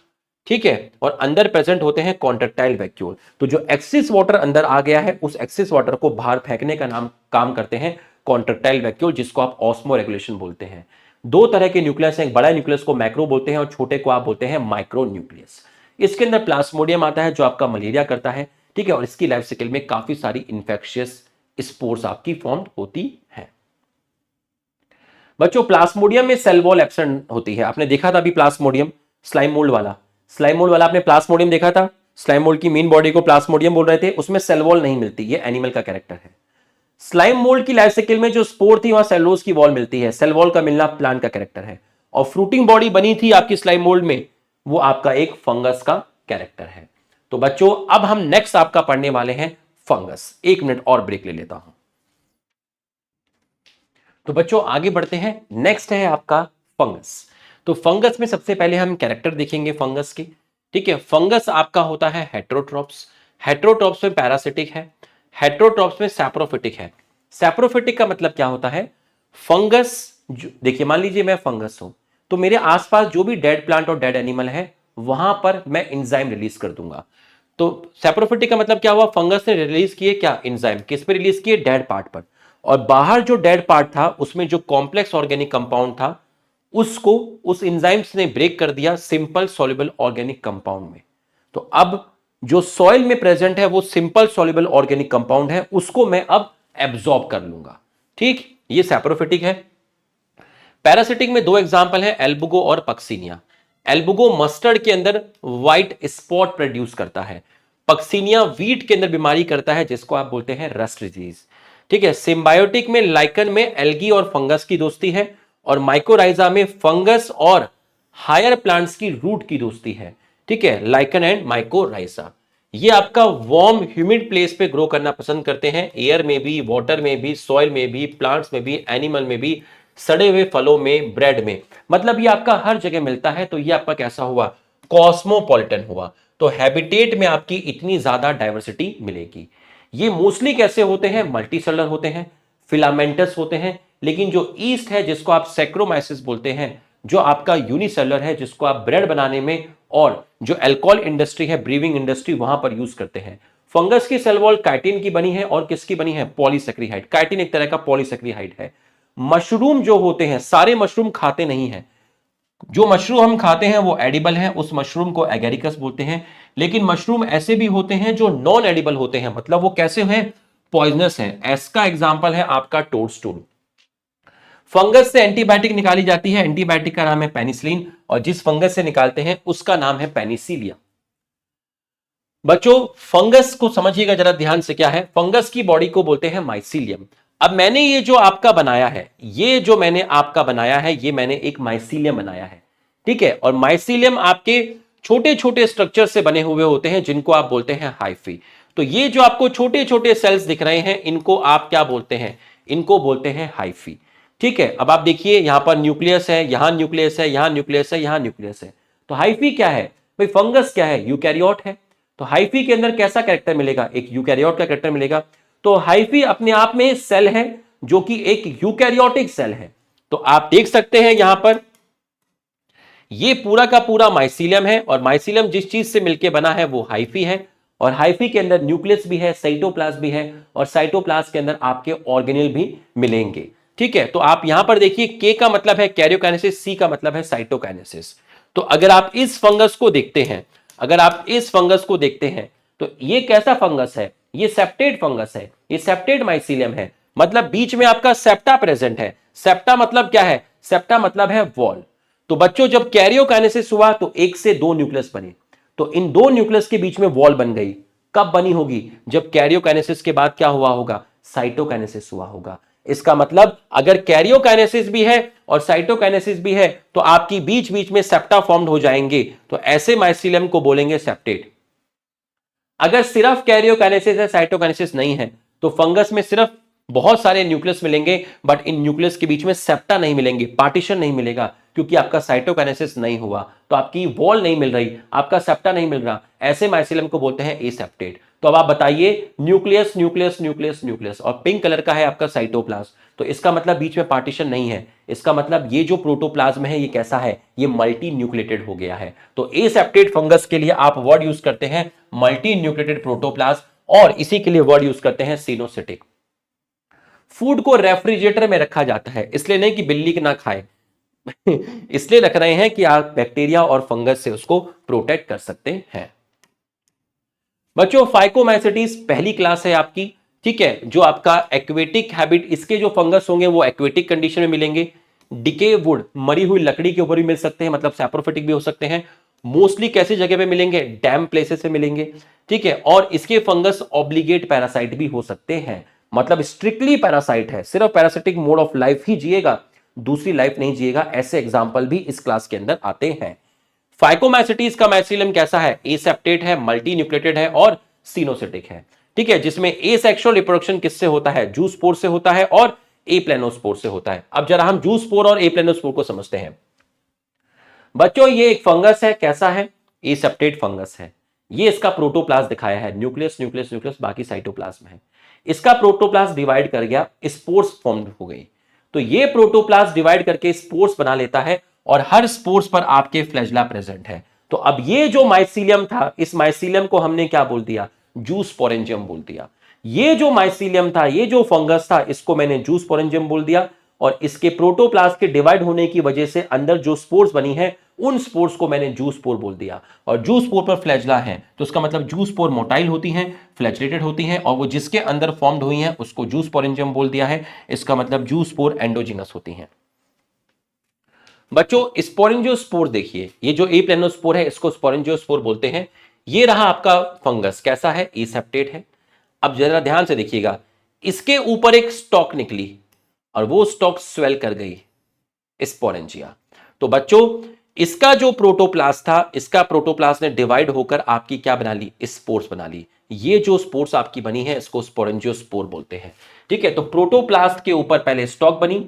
ठीक है। और अंदर प्रेजेंट होते हैं कॉन्ट्रैक्टाइल वैक्यूल। तो जो एक्सेस वाटर अंदर आ गया है उस एक्सेस वाटर को बाहर फेंकने का काम करते हैं कॉन्ट्रैक्टाइल वैक्यूल, जिसको आप ऑस्मो रेगुलेशन बोलते हैं। दो तरह के न्यूक्लियस हैं, बड़ा न्यूक्लियस को मैक्रो बोलते हैं और छोटे को आप बोलते हैं माइक्रो न्यूक्लियस। इसके अंदर प्लाज्मोडियम आता है जो आपका मलेरिया करता है, ठीक है, और इसकी लाइफ साइकिल में काफी सारी इंफेक्शियस स्पोर्स आपकी फॉर्म होती है। बच्चों प्लाज्मोडियम में सेल वॉल एब्सेंट होती है। आपने देखा था अभी प्लाज्मोडियम स्लाइम मोल्ड वाला आपने प्लाज्मोडियम देखा था, स्लाइम मोल्ड की मेन बॉडी को प्लाज्मोडियम बोल रहे थे, उसमें सेल वॉल नहीं मिलती, ये एनिमल का कैरेक्टर है। स्लाइम मोल्ड की लाइफ साइकिल में जो स्पोर थी वहां सेलुलोज की वॉल मिलती है, सेल वॉल का मिलना प्लांट का कैरेक्टर है। और फ्रूटिंग बॉडी बनी थी आपकी स्लाइम मोल्ड में, वो आपका एक फंगस का कैरेक्टर है। तो बच्चों अब हम नेक्स्ट आपका पढ़ने वाले हैं फंगस। 1 मिनट और ब्रेक ले लेता हूं। तो बच्चों आगे बढ़ते हैं, नेक्स्ट है आपका फंगस। तो फंगस में सबसे पहले हम कैरेक्टर देखेंगे फंगस के, ठीक है। फंगस आपका होता है हेट्रोट्रॉप्स। हेट्रोट्रॉप्स में पैरासिटिक है, हेट्रोट्रॉप्स में सैप्रोफिटिक है। सैप्रोफिटिक का मतलब क्या होता है? फंगस, देखिए मान लीजिए मैं फंगस हूं तो मेरे आसपास जो भी डेड प्लांट और डेड एनिमल है वहां पर मैं एंजाइम रिलीज कर दूंगा। तो सैप्रोफिटिक का मतलब क्या हुआ? फंगस ने रिलीज किए क्या? एंजाइम। किस पे रिलीज किए? डेड पार्ट पर। और बाहर जो डेड पार्ट था उसमें जो कॉम्प्लेक्स ऑर्गेनिक कंपाउंड था उसको उस एंजाइम्स ने ब्रेक कर दिया सिंपल सॉल्युबल ऑर्गेनिक कंपाउंड में। तो अब जो सॉइल में प्रेजेंट है वो सिंपल सॉल्युबल ऑर्गेनिक कंपाउंड है, उसको मैं अब एब्जॉर्ब कर लूंगा, ठीक। ये सैप्रोफिटिक है। पैरासिटिक में 2 एग्जांपल है, एल्बुगो और पक्सिनिया। एल्बुगो मस्टर्ड के अंदर व्हाइट स्पॉट प्रोड्यूस करता है, पक्सिनिया व्हीट के अंदर बीमारी करता है जिसको आप बोलते हैं रस्ट डिजीज, ठीक है। सिम्बायोटिक में लाइकन में एल्गी और फंगस की दोस्ती है, और माइकोराइजा में फंगस और हायर प्लांट्स की रूट की दोस्ती है, ठीक है, लाइकन एंड माइकोराइजा। ये आपका वार्म ह्यूमिड प्लेस पे ग्रो करना पसंद करते हैं, एयर में भी, वाटर में भी, सॉइल में भी, प्लांट्स में भी, एनिमल में भी, सड़े हुए फलों में, ब्रेड में, मतलब ये आपका हर जगह मिलता है। तो ये आपका कैसा हुआ? कॉस्मोपॉलिटन हुआ। तो हैबिटेट में आपकी इतनी ज्यादा डाइवर्सिटी मिलेगी। ये मोस्टली कैसे होते हैं? मल्टीसेलुलर होते हैं, फिलामेंटस होते हैं। लेकिन जो ईस्ट है जिसको आप सैक्रोमाइसिस बोलते हैं, जो आपका यूनिसेलुलर है जिसको आप ब्रेड बनाने में और जो अल्कोहल इंडस्ट्री है, ब्रीविंग इंडस्ट्री, वहां पर यूज करते हैं। फंगस की सेल वॉल काइटिन की बनी है और किसकी बनी है? पॉलीसेक्रिहाइड। काइटिन एक तरह का पॉलीसेक्रिहाइड है। मशरूम जो होते हैं, सारे मशरूम खाते नहीं हैं, जो मशरूम हम खाते हैं वो एडिबल है, उस मशरूम को एगेरिकस बोलते हैं। लेकिन मशरूम ऐसे भी होते हैं जो नॉन एडिबल होते हैं, मतलब वो कैसे हैं? पॉइजनस हैं। इसका एग्जांपल है आपका टोडस्टूल। फंगस से एंटीबायोटिक निकाली जाती है, एंटीबायोटिक का नाम है पेनिसिलिन, और जिस फंगस से निकालते हैं उसका नाम है पेनिसिलिया। बच्चों फंगस को समझिएगा जरा ध्यान से, क्या है? फंगस की बॉडी को बोलते हैं माइसीलियम। अब मैंने ये जो आपका बनाया है, ये जो मैंने आपका बनाया है, ये मैंने एक माइसीलियम बनाया है, ठीक है। और माइसीलियम आपके छोटे छोटे स्ट्रक्चर से बने हुए होते हैं जिनको आप बोलते हैं हाइफी। तो ये जो आपको छोटे छोटे सेल्स दिख रहे हैं इनको आप क्या बोलते हैं? इनको बोलते हैं हाइफी, ठीक है। अब आप देखिए यहां पर न्यूक्लियस है, यहां न्यूक्लियस है, यहां न्यूक्लियस है, यहां न्यूक्लियस है। तो हाइफी क्या है भाई? फंगस क्या है? यूकैरियोट है। तो हाइफी के अंदर कैसा कैरेक्टर मिलेगा? एक यूकैरियोट का कैरेक्टर मिलेगा। तो हाइफी अपने आप में सेल है जो कि एक यूकैरियोटिक सेल है। तो आप देख सकते हैं यहां पर ये पूरा का पूरा माइसीलियम है, और माइसीलियम जिस चीज से मिलकर बना है वो हाइफी है। और हाइफी के अंदर न्यूक्लियस भी है, साइटोप्लाज्म भी है, और साइटोप्लाज्म के अंदर आपके ऑर्गेनेल भी मिलेंगे, ठीक है। तो आप यहां पर देखिए के का मतलब है कैरियोकाइनेसिस, सी का मतलब है साइटोकाइनेसिस। तो अगर आप इस फंगस को देखते हैं, अगर आप इस फंगस को देखते हैं तो ये कैसा फंगस है? ये सेप्टेट फंगस है, ये सेप्टेट माइसीलियम है, मतलब बीच में आपका सेप्टा प्रेजेंट है। सेप्टा मतलब क्या है? सेप्टा मतलब है वॉल। तो बच्चों जब कैरियोकाइनेसिस हुआ तो एक से दो न्यूक्लियस बने, तो इन दो न्यूक्लियस के बीच में वॉल बन गई। कब बनी होगी? जब कैरियोकाइनेसिस के बाद क्या हुआ होगा? साइटोकाइनेसिस हुआ होगा। इसका मतलब अगर कैरियोकाइनेसिस भी है और साइटोकाइनेसिस भी है तो आपकी बीच बीच में सेप्टा फॉर्म्ड हो जाएंगे, तो ऐसे माइसीलियम को बोलेंगे सेप्टेट। अगर सिर्फ कैरियोकाइनेसिस है, साइटोकाइनेसिस नहीं है, तो फंगस में सिर्फ बहुत सारे न्यूक्लियस मिलेंगे बट इन न्यूक्लियस के बीच में सेप्टा नहीं मिलेंगे, पार्टीशन नहीं मिलेगा, क्योंकि आपका साइटोकाइनेसिस नहीं हुआ, तो आपकी वॉल नहीं मिल रही, आपका सेप्टा नहीं मिल रहा। ऐसे माइसीलियम को बोलते हैं एसेप्टेट। तो अब आप बताइए, न्यूक्लियस न्यूक्लियस न्यूक्लियस न्यूक्लियस और पिंक कलर का है आपका साइटोप्लाज्म, तो इसका मतलब बीच में पार्टीशन नहीं है। इसका मतलब ये जो प्रोटोप्लाज्म है ये कैसा है? ये मल्टी न्यूक्लिएटेड हो गया है। तो एसेप्टेट फंगस के लिए आप वर्ड यूज करते हैं मल्टी न्यूक्लिएटेड प्रोटोप्लाज्म, और इसी के लिए वर्ड यूज करते हैं सिनोसिटिक। फूड को रेफ्रिजरेटर में रखा जाता है, इसलिए नहीं कि बिल्ली के ना खाए इसलिए रख रहे हैं कि आप बैक्टीरिया और फंगस से उसको प्रोटेक्ट कर सकते हैं। बच्चों फाइकोमाइसेटीज पहली क्लास है आपकी, ठीक है, जो आपका एक्वेटिक हैबिट, इसके जो फंगस होंगे वो एक्वेटिक कंडीशन में मिलेंगे। डिके वुड, मरी हुई लकड़ी के ऊपर भी मिल सकते हैं, मतलब सैप्रोफिटिक भी हो सकते हैं। मोस्टली कैसी जगह पे मिलेंगे? डैम प्लेसेस पे मिलेंगे, ठीक है। और इसके फंगस ऑब्लिगेट पैरासाइट भी हो सकते हैं, मतलब स्ट्रिक्टली पैरासाइट है, सिर्फ पैरासिटिक मोड ऑफ लाइफ ही जिएगा, दूसरी लाइफ नहीं जिएगा। ऐसे एग्जाम्पल भी इस क्लास के अंदर आते हैं। फाइकोमाइसेटीज का माइसीलियम कैसा है? एसेप्टेट है, मल्टी न्यूक्लिएटेड है और सिनोसिटिक है, ठीक है, जिसमें एसेक्सुअल रिप्रोडक्शन किससे होता है? जूस्पोर से होता है और एप्लेनोस्पोर से होता है। अब जरा हम जूस्पोर और एप्लेनोस्पोर को समझते हैं। बच्चों ये एक फंगस है, कैसा है? एसेप्टेट फंगस है। ये इसका प्रोटोप्लाज्म दिखाया है, न्यूक्लियस न्यूक्लियस न्यूक्लियस, बाकी साइटोप्लाज्म है। इसका प्रोटोप्लाज्म डिवाइड कर गया, स्पोर्स फॉर्म हो गई। तो ये प्रोटोप्लाज्म डिवाइड करके स्पोर्स बना लेता है और हर स्पोर्स पर आपके फ्लैजेला प्रेजेंट है। तो अब ये जो माइसीलियम था, इस माइसीलियम को हमने क्या बोल दिया? जूस्पोरेंजियम बोल दिया। ये जो माइसीलियम था, ये जो फंगस था, इसको मैंने जूस्पोरेंजियम बोल दिया। और इसके प्रोटोप्लाज्म के डिवाइड होने की वजह से अंदर जो स्पोर्स बनी है, उन स्पोर्स को मैंने जूस्पोर बोल दिया। और जूस्पोर पर फ्लैजला है, तो इसका मतलब जूस्पोर मोटाइल होती हैं, फ्लैजलेटेड होती हैं, और वो जिसके अंदर फॉर्म्ड हुई हैं उसको जूस्पोरेंजियम बोल दिया है। इसका मतलब जूस्पोर एंडोजिनस होती हैं। बच्चों स्पोरेंजियोस्पोर देखिए, ये जो एप्लेनोस्पोर है इसको स्पोरेंजियोस्पोर बोलते हैं। ये रहा आपका फंगस, कैसा है? एसेप्टेट है। अब जरा ध्यान से देखिएगा, इसके ऊपर एक स्टॉक निकली और वो स्टॉक स्वेल कर गई, स्पोरेंजिया। तो बच्चों इसका जो प्रोटोप्लास्ट था, इसका प्रोटोप्लास्ट ने डिवाइड होकर आपकी क्या बना ली? स्पोर्स बना ली। ये जो स्पोर्स आपकी बनी है इसको स्पोरेंजियोस्पोर बोलते हैं, ठीक है। तो प्रोटोप्लास्ट के ऊपर पहले स्टॉक बनी।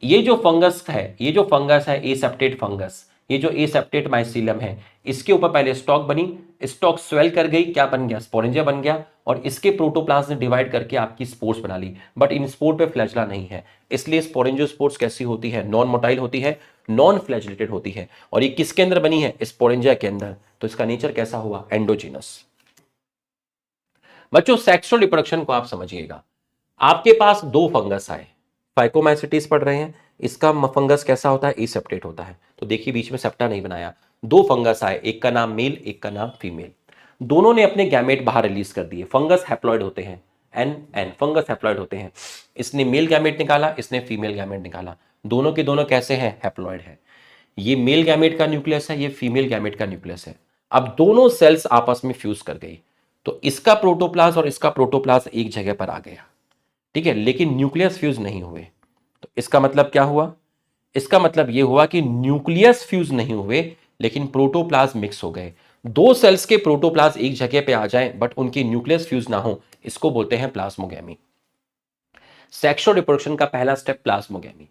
ये जो फंगस है, ये जो फंगस है एसेप्टेट फंगस, ये जो एसेप्टेट माइसीलियम है, इसके ऊपर पहले स्टॉक बनी, स्टॉक स्वेल कर गई, क्या बन गया? स्पोरेंजिया बन गया। और इसके प्रोटोप्लाज्म ने डिवाइड करके आपकी स्पोर्स बना ली, बट इन स्पोर पे फ्लैजला नहीं है, इसलिए स्पोरेंजियोस्पोर्स कैसी होती है? नॉन मोटाइल होती है, नॉन फ्लैजलेटेड होती है। और ये किसके अंदर बनी है? स्पोरेंजिया के अंदर। तो इसका नेचर कैसा हुआ? एंडोजिनस। बच्चों सेक्सुअल रिप्रोडक्शन को आप समझिएगा। आपके पास दो फंगस आए, फाइकोमाइसेटीज पढ़ रहे हैं, इसका फंगस कैसा होता है? एसेप्टेट होता है। तो देखिए बीच में सेप्टा नहीं बनाया, दो फंगस आए, एक का नाम मेल, एक का नाम फीमेल। दोनों ने अपने गैमेट बाहर रिलीज कर दिए। फंगस हैप्लॉइड होते हैं, एन एन फंगस हैप्लॉइड होते हैं। इसने मेल गैमेट निकाला, इसने फीमेल गैमेट निकाला। दोनों के दोनों कैसे हैं? हैप्लॉइड है। ये मेल गैमेट का न्यूक्लियस है, ये फीमेल गैमेट का न्यूक्लियस है। अब दोनों सेल्स आपस में फ्यूज कर गई, तो इसका प्रोटोप्लाज्म और इसका प्रोटोप्लाज्म एक जगह पर आ गया, ठीक है, लेकिन न्यूक्लियस फ्यूज नहीं हुए। तो इसका मतलब क्या हुआ? इसका मतलब यह हुआ कि न्यूक्लियस फ्यूज नहीं हुए लेकिन प्रोटोप्लाज्म मिक्स हो गए। दो सेल्स के प्रोटोप्लाज्म एक जगह पे आ जाएं बट उनकी न्यूक्लियस फ्यूज ना हो, इसको बोलते हैं प्लाज्मोगैमी। सेक्सुअल रिप्रोडक्शन का पहला स्टेप प्लाज्मोगैमी।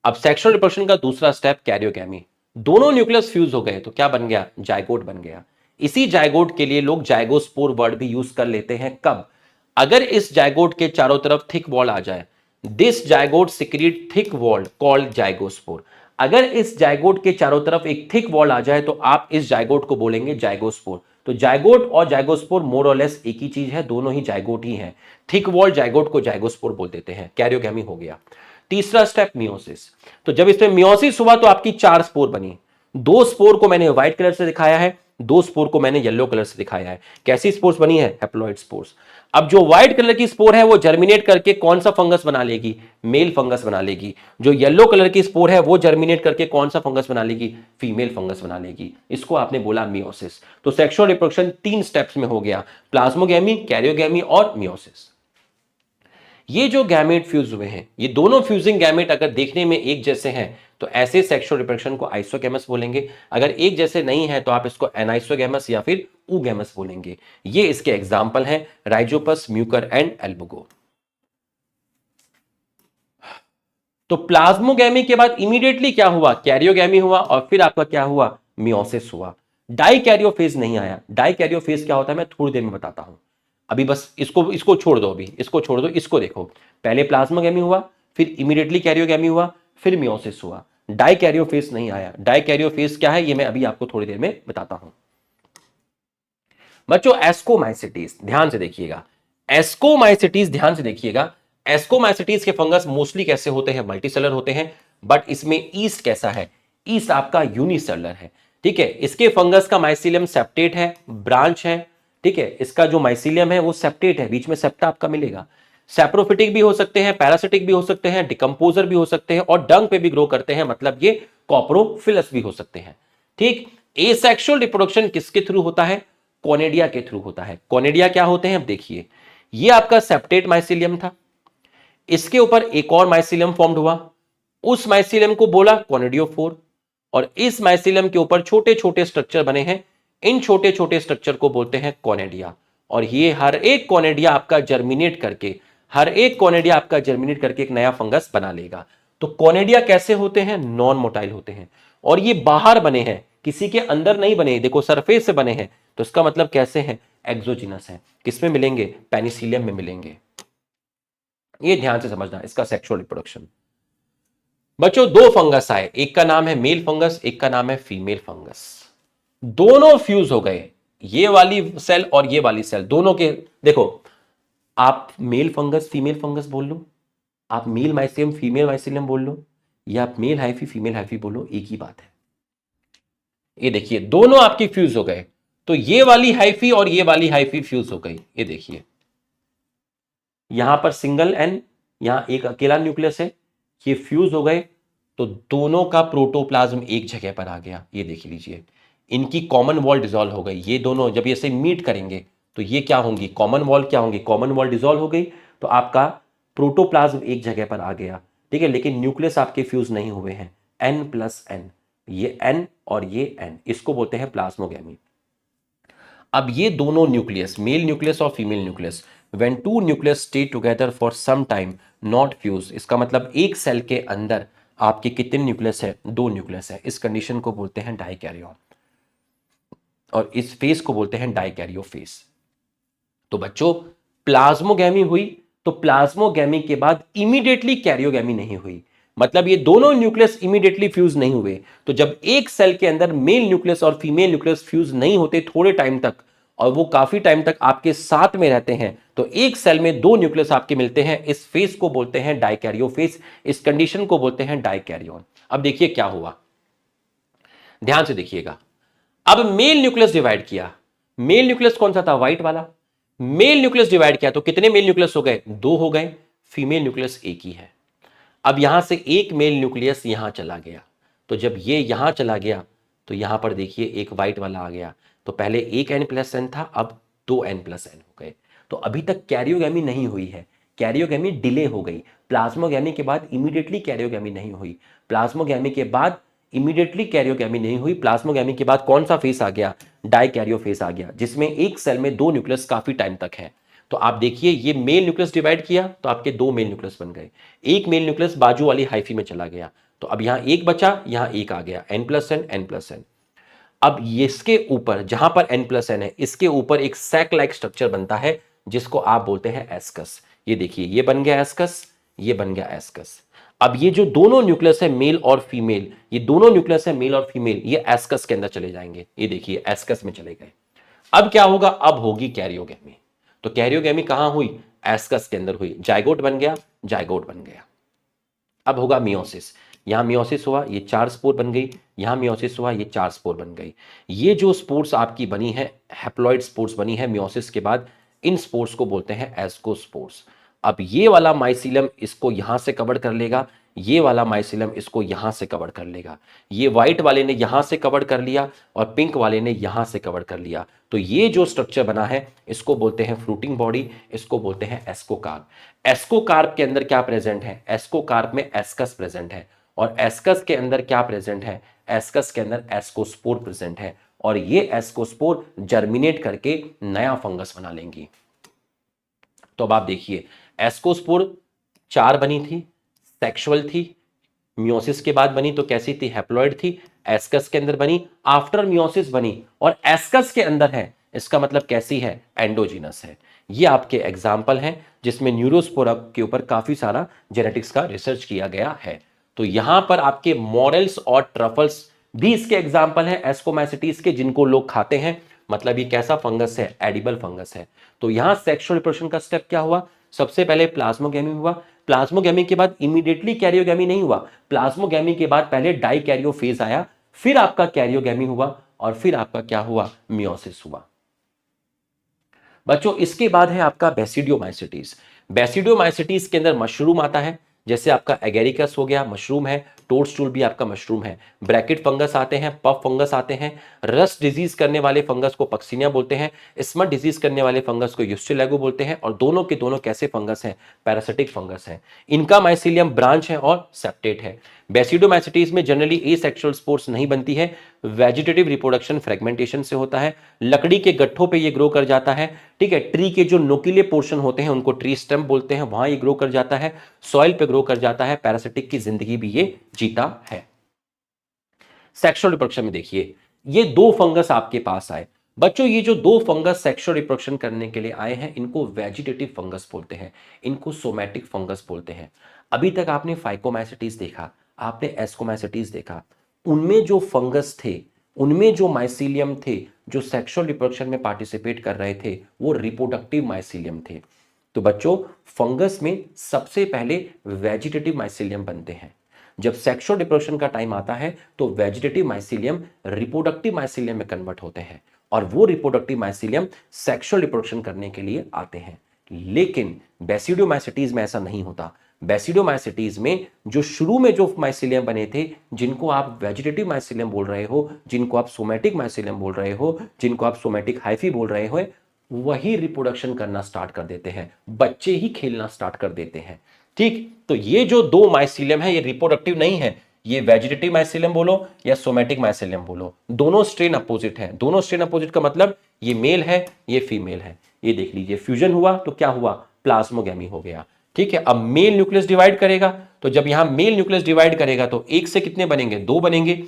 अब सेक्सुअल रिप्रोडक्शन का दूसरा स्टेप कैरियोगैमी। दोनों न्यूक्लियस फ्यूज हो गए तो क्या बन गया? जाइगोट बन गया। इसी जाइगोट के लिए लोग जाइगोस्पोर वर्ड भी यूज कर लेते हैं। कब? अगर इस जाइगोट के चारों तरफ थिक वॉल आ जाए, this zygote secrete thick wall called zygospore. अगर इस जाइगोट के चारों तरफ एक थिक वॉल आ जाए तो आप इस जाइगोट को बोलेंगे जाइगोस्पोर। तो जाइगोट और जाइगोस्पोर मोर और लेस एक ही चीज है, दोनों ही जाइगोट ही हैं। थिक वॉल जाइगोट को जाइगोस्पोर बोल देते हैं। कैरियोगैमी हो गया। तीसरा स्टेप मियोसिस। तो जब इसमें मियोसिस हुआ तो आपकी चार स्पोर बनी। दो स्पोर को मैंने व्हाइट कलर से दिखाया है, दो स्पोर को मैंने येलो कलर से दिखाया है। कैसी स्पोर्स बनी है? Haploid spores. अब जो व्हाइट कलर की स्पोर है वो जर्मिनेट करके कौन सा फंगस बना लेगी? मेल फंगस बना लेगी। जो येलो कलर की स्पोर है वो जर्मिनेट करके कौन सा फंगस बना लेगी? फीमेल फंगस बना लेगी। इसको आपने बोला मियोसिस। तो सेक्सुअल रिप्रोडक्शन 3 स्टेप्स में हो गया, प्लाज्मोगैमी, कैरियोगैमी और मियोसिस। ये जो गैमेट फ्यूज हुए हैं, ये दोनों फ्यूजिंग गैमेट अगर देखने में एक जैसे हैं तो ऐसे सेक्सुअल रिप्रोडक्शन को आइसोगैमस बोलेंगे। अगर एक जैसे नहीं है तो आप इसको एनाइसोगैमस या फिर ऊगैमस बोलेंगे। ये इसके एग्जाम्पल हैं, राइजोपस, म्यूकर एंड एल्बुगो। तो प्लाज्मोगैमी के बाद इमीडिएटली क्या हुआ? कैरियोगैमी हुआ और फिर आपका क्या हुआ? मियोसिस हुआ। डाइकैरियोफेज नहीं आया। डाइकैरियोफेज क्या होता है मैं थोड़ी देर में बताता हूं। अभी बस इसको इसको छोड़ दो, अभी इसको छोड़ दो, इसको देखो। पहले प्लाज्मोगैमी हुआ, फिर इमीडिएटली कैरियोगैमी हुआ, फिर मियोसिस हुआ। डाइकैरियोफेज नहीं आया। डाइकैरियोफेज क्या है ये मैं अभी आपको थोड़ी देर में बताता हूं। बच्चों एस्कोमाइसिटीज ध्यान से देखिएगा, एस्कोमाइसिटीज ध्यान से देखिएगा। एस्कोमाइसिटीज के फंगस मोस्टली कैसे होते हैं? मल्टीसेलर होते हैं। बट इसमें ईस्ट कैसा है? ईस्ट आपका यूनिसेलर है। ठीक है, इसके फंगस का माइसिलियम सेप्टेट है, ब्रांच है। ठीक है, इसका जो माइसिलियम है वो सेप्टेट है, बीच में सेप्टा आपका मिलेगा। सैप्रोफिटिक भी हो सकते हैं, पैरासिटिक भी हो सकते हैं, डिकम्पोजर भी हो सकते हैं और डंग पे भी ग्रो करते हैं, मतलब ये कॉप्रोफिलस भी हो सकते हैं। ठीक, एसेक्सुअल रिप्रोडक्शन किसके थ्रू होता है? कोनेडिया के थ्रू होता है। कोनेडिया क्या होते हैं अब देखिए, ये आपका सेप्टेट माइसिलियम था, इसके ऊपर एक और माइसिलियम फॉर्म्ड हुआ, उस माइसिलियम को बोला कोनेडियोफोर, और इस माइसिलियम के ऊपर छोटे छोटे स्ट्रक्चर बने हैं, इन छोटे छोटे स्ट्रक्चर को बोलते हैं कोनेडिया। और ये हर एक कोनेडिया आपका जर्मिनेट करके, हर एक कोनेडिया आपका जर्मिनेट करके एक नया फंगस बना लेगा। तो कोनेडिया कैसे होते हैं? नॉन मोटाइल होते हैं और ये बाहर बने हैं, किसी के अंदर नहीं बने। देखो सरफेस से बने हैं, तो इसका मतलब कैसे हैं? एक्सोजिनस है। किसमें मिलेंगे? पेनिसिलियम में मिलेंगे। ये ध्यान से समझना इसका सेक्सुअल रिप्रोडक्शन। बच्चों दो फंगस आए, एक का नाम है मेल फंगस, एक का नाम है फीमेल फंगस। दोनों फ्यूज हो गए, ये वाली सेल और ये वाली सेल दोनों के। देखो आप मेल फंगस फीमेल फंगस बोल लो, आप मेल माइसिलियम फीमेल माइसिलियम बोल लो, या आप मेल हाइफी फीमेल हाइफी बोलो, एक ही बात है। ये देखिए दोनों आपकी फ्यूज हो गए, तो ये वाली हाइफी और ये वाली हाइफी फ्यूज हो गई। ये देखिए यहां पर सिंगल एन, यहां एक अकेला न्यूक्लियस है, ये फ्यूज हो गए, तो दोनों का प्रोटोप्लाज्म एक जगह पर आ गया। ये देख लीजिए इनकी कॉमन वॉल डिसॉल्व हो गई। ये दोनों जब ऐसे मीट करेंगे तो ये क्या होंगी? कॉमन वॉल क्या होंगी? कॉमन वॉल डिसॉल्व हो गई, तो आपका प्रोटोप्लाज्म एक जगह पर आ गया। ठीक है, लेकिन न्यूक्लियस आपके फ्यूज नहीं हुए हैं। N+N, ये N और ये N, इसको बोलते हैं प्लाज्मोगैमी। अब ये दोनों न्यूक्लियस, मेल न्यूक्लियस और female nucleus, when two nucleus stay together for some time not fuse, इसका मतलब एक सेल के अंदर आपके कितने न्यूक्लियस है? दो न्यूक्लियस है। इस कंडीशन को बोलते हैं डाइकैरियोन और इस फेस को बोलते हैं डाइकैरियोफेस। तो बच्चों प्लाज्मोगैमी हुई, तो प्लाज्मोगैमी के बाद इमीडिएटली कैरियोगैमी नहीं हुई, मतलब ये दोनों न्यूक्लियस इमीडिएटली फ्यूज नहीं हुए। तो जब एक सेल के अंदर मेल न्यूक्लियस और फीमेल न्यूक्लियस फ्यूज नहीं होते थोड़े टाइम तक, और वो काफी टाइम तक आपके साथ में रहते हैं, तो एक सेल में दो न्यूक्लियस आपके मिलते हैं। इस फेस को बोलते हैं डाइकैरियोफेस, इस कंडीशन को बोलते हैं डाइकैरियोन। अब देखिए क्या हुआ, ध्यान से देखिएगा। अब मेल न्यूक्लियस डिवाइड किया, मेल न्यूक्लियस कौन सा था? व्हाइट वाला। मेल न्यूक्लियस डिवाइड किया तो कितने मेल न्यूक्लियस हो गए? दो हो गए। फीमेल न्यूक्लियस एक ही है। अब यहां से एक मेल न्यूक्लियस यहां चला गया, तो जब ये यहां चला गया तो यहां पर देखिए एक व्हाइट वाला आ गया। तो पहले एक N+N था, अब दो N+N हो गए। तो अभी तक कैरियोगैमी नहीं हुई है, कैरियोगैमी डिले हो गई। प्लाज्मोगैमी के बाद इमीडिएटली कैरियोगैमी नहीं हुई, प्लाज्मोगैमी के बाद इमीडिएटली कैरियोगैमी नहीं हुई। प्लाज्मोगैमी के बाद कौन सा फेस आ गया? डाइकैरियोफेस आ गया, जिसमें एक सेल में दो न्यूक्लियस काफी टाइम तक है। तो आप देखिए ये मेल न्यूक्लियस डिवाइड किया तो आपके दो मेल न्यूक्लियस बन गए, एक मेल न्यूक्लियस बाजू वाली हाइफी में चला गया, तो अब यहां एक बचा, यहां एक आ गया, N+N N+N। अब इसके ऊपर जहां पर N+N है, इसके ऊपर एक सैक लाइक स्ट्रक्चर बनता है जिसको आप बोलते हैं एस्कस। ये देखिए ये बन गया एस्कस, ये बन गया एस्कस। अब ये जो दोनों न्यूक्लियस है मेल और फीमेल, ये दोनों न्यूक्लियस है मेल और फीमेल, ये एस्कस के अंदर चले जाएंगे। ये देखिए एस्कस में चले गए। अब क्या होगा? अब होगी कैरियोगैमी। तो कैरियोगैमी कहां हुई? एस्कस के अंदर हुई, जाइगोट बन गया, जाइगोट बन गया। अब होगा मियोसिस। यहां मियोसिस हुआ, ये 4 स्पोर बन गई, यहां मियोसिस हुआ, ये 4 स्पोर बन गई। ये जो स्पोर्स आपकी बनी है, हैप्लॉइड स्पोर्स बनी है मियोसिस के बाद, इन स्पोर्स को बोलते हैं एस्कोस्पोर्स। अब ये वाला माइसिलम इसको यहां से कवर कर लेगा, ये वाला माइसिलम इसको यहां से कवर कर लेगा, ये व्हाइट वाले ने यहां से कवर कर लिया और पिंक वाले ने यहां से कवर कर लिया। तो ये जो स्ट्रक्चर बना है इसको बोलते हैं फ्रूटिंग बॉडी, इसको बोलते हैं एस्कोकार्प। एस्कोकार्प के अंदर क्या प्रेजेंट है? एस्कोकार्प में एस्कस प्रेजेंट है, और एस्कस के अंदर क्या प्रेजेंट है? एस्कस के अंदर एस्कोस्पोर प्रेजेंट है, और ये एस्कोस्पोर जर्मिनेट करके नया फंगस बना लेंगी। तो अब आप देखिए, एस्कोस्पोर 4 बनी थी, सेक्सुअल थी, मियोसिस के बाद बनी तो कैसी थी? हैप्लॉइड थी। एस्कस के अंदर बनी, आफ्टर मियोसिस बनी, और एस्कस के अंदर है, इसका मतलब कैसी है? एंडोजीनस है। ये आपके एग्जाम्पल हैं जिसमें न्यूरोस्पोरा के ऊपर काफी सारा जेनेटिक्स का रिसर्च किया गया है। तो यहां पर आपके मॉरेल्स और ट्रफल्स भी इसके एग्जाम्पल हैं एस्कोमैसिटीज के, जिनको लोग खाते हैं। मतलब ये कैसा फंगस है? एडिबल फंगस है। तो यहां सेक्सुअल रिप्रोडक्शन का स्टेप क्या हुआ? सबसे पहले प्लाज्मोगेमी हुआ, प्लाज्मोगेमी के बाद इमीडिएटली कैरियोगेमी नहीं हुआ, प्लाज्मोगेमी के बाद पहले डाइकैरियो फेज आया, फिर आपका कैरियोगेमी हुआ, और फिर आपका क्या हुआ? मियोसिस हुआ। बच्चों इसके बाद है आपका बेसिडियोमाइसिटीज। बेसिडियोमाइसिटीज के अंदर मशरूम आता है, जैसे आपका एगेरिकस हो गया, मशरूम है, टोडस्टूल भी आपका मशरूम है। ब्रैकेट फंगस आते हैं, पफ फंगस आते हैं, रस्ट डिजीज करने वाले फंगस को पक्सिनिया बोलते हैं, स्मट डिजीज करने वाले फंगस को यूस्टिलेगो बोलते हैं, और दोनों के दोनों कैसे फंगस हैं? पैरासिटिक फंगस हैं। इनका माइसिलियम ब्रांच है और सेप्टेट है। बेसिडोमाइसिटीज में जनरली एसेक्सुअल स्पोर्स नहीं बनती है, वेजिटेटिव रिप्रोडक्शन फ्रेगमेंटेशन से होता है, लकड़ी के गट्ठों पे ये ग्रो कर जाता है, ठीक है। ट्री के जो नोकीले पोर्शन होते हैं उनको ट्री स्टेम बोलते हैं, वहां ये ग्रो कर जाता है, सॉइल पे ग्रो कर जाता है, पैरासिटिक की जिंदगी भी ये जीता है। सेक्सुअल रिप्रोडक्शन में देखिए, ये 2 फंगस आपके पास आए। बच्चों ये जो 2 फंगस सेक्सुअल रिप्रोडक्शन करने के लिए आए हैं, इनको वेजिटेटिव फंगस बोलते हैं, इनको सोमैटिक फंगस बोलते हैं। अभी तक आपने फाइकोमैसिटीज देखा, आपने एस्कोमैसिटीज देखा, उनमें जो फंगस थे, उनमें जो माइसीलियम थे, जो सेक्सुअल रिप्रोडक्शन में पार्टिसिपेट कर रहे थे, वो रिप्रोडक्टिव माइसीलियम थे। तो बच्चों फंगस में सबसे पहले वेजिटेटिव माइसीलियम बनते हैं। जब सेक्सुअल रिप्रोडक्शन का टाइम आता है तो वेजिटेटिव माइसीलियम रिप्रोडक्टिव माइसीलियम में कन्वर्ट होते हैं, और वो रिप्रोडक्टिव माइसीलियम सेक्सुअल रिप्रोडक्शन करने के लिए आते हैं। लेकिन बेसिडियोमाइसिटीज में ऐसा नहीं होता। बेसिडियोमाइसिटीज में जो शुरू में जो माइसीलियम बने थे, जिनको आप वेजिटेटिव माइसीलियम बोल रहे हो, जिनको आप सोमैटिक माइसीलियम बोल रहे हो, जिनको आप सोमैटिक हाइफी बोल रहे हो, वही रिप्रोडक्शन करना स्टार्ट कर देते हैं, बच्चे ही खेलना स्टार्ट कर देते हैं। ठीक, तो ये जो 2 माइसीलियम है ये रिप्रोडक्टिव नहीं है, ये वेजिटेटिव माइसीलियम बोलो या सोमैटिक माइसीलियम बोलो, दोनों स्ट्रेन अपोजिट है। दोनों स्ट्रेन अपोजिट का मतलब ये मेल है, ये फीमेल है। ये देख लीजिए, फ्यूजन हुआ तो क्या हुआ? प्लाज्मोगेमी हो गया। ठीक है, अब मेल न्यूक्लियस डिवाइड करेगा, तो जब यहां मेल न्यूक्लियस डिवाइड करेगा तो एक से कितने बनेंगे? 2 बनेंगे।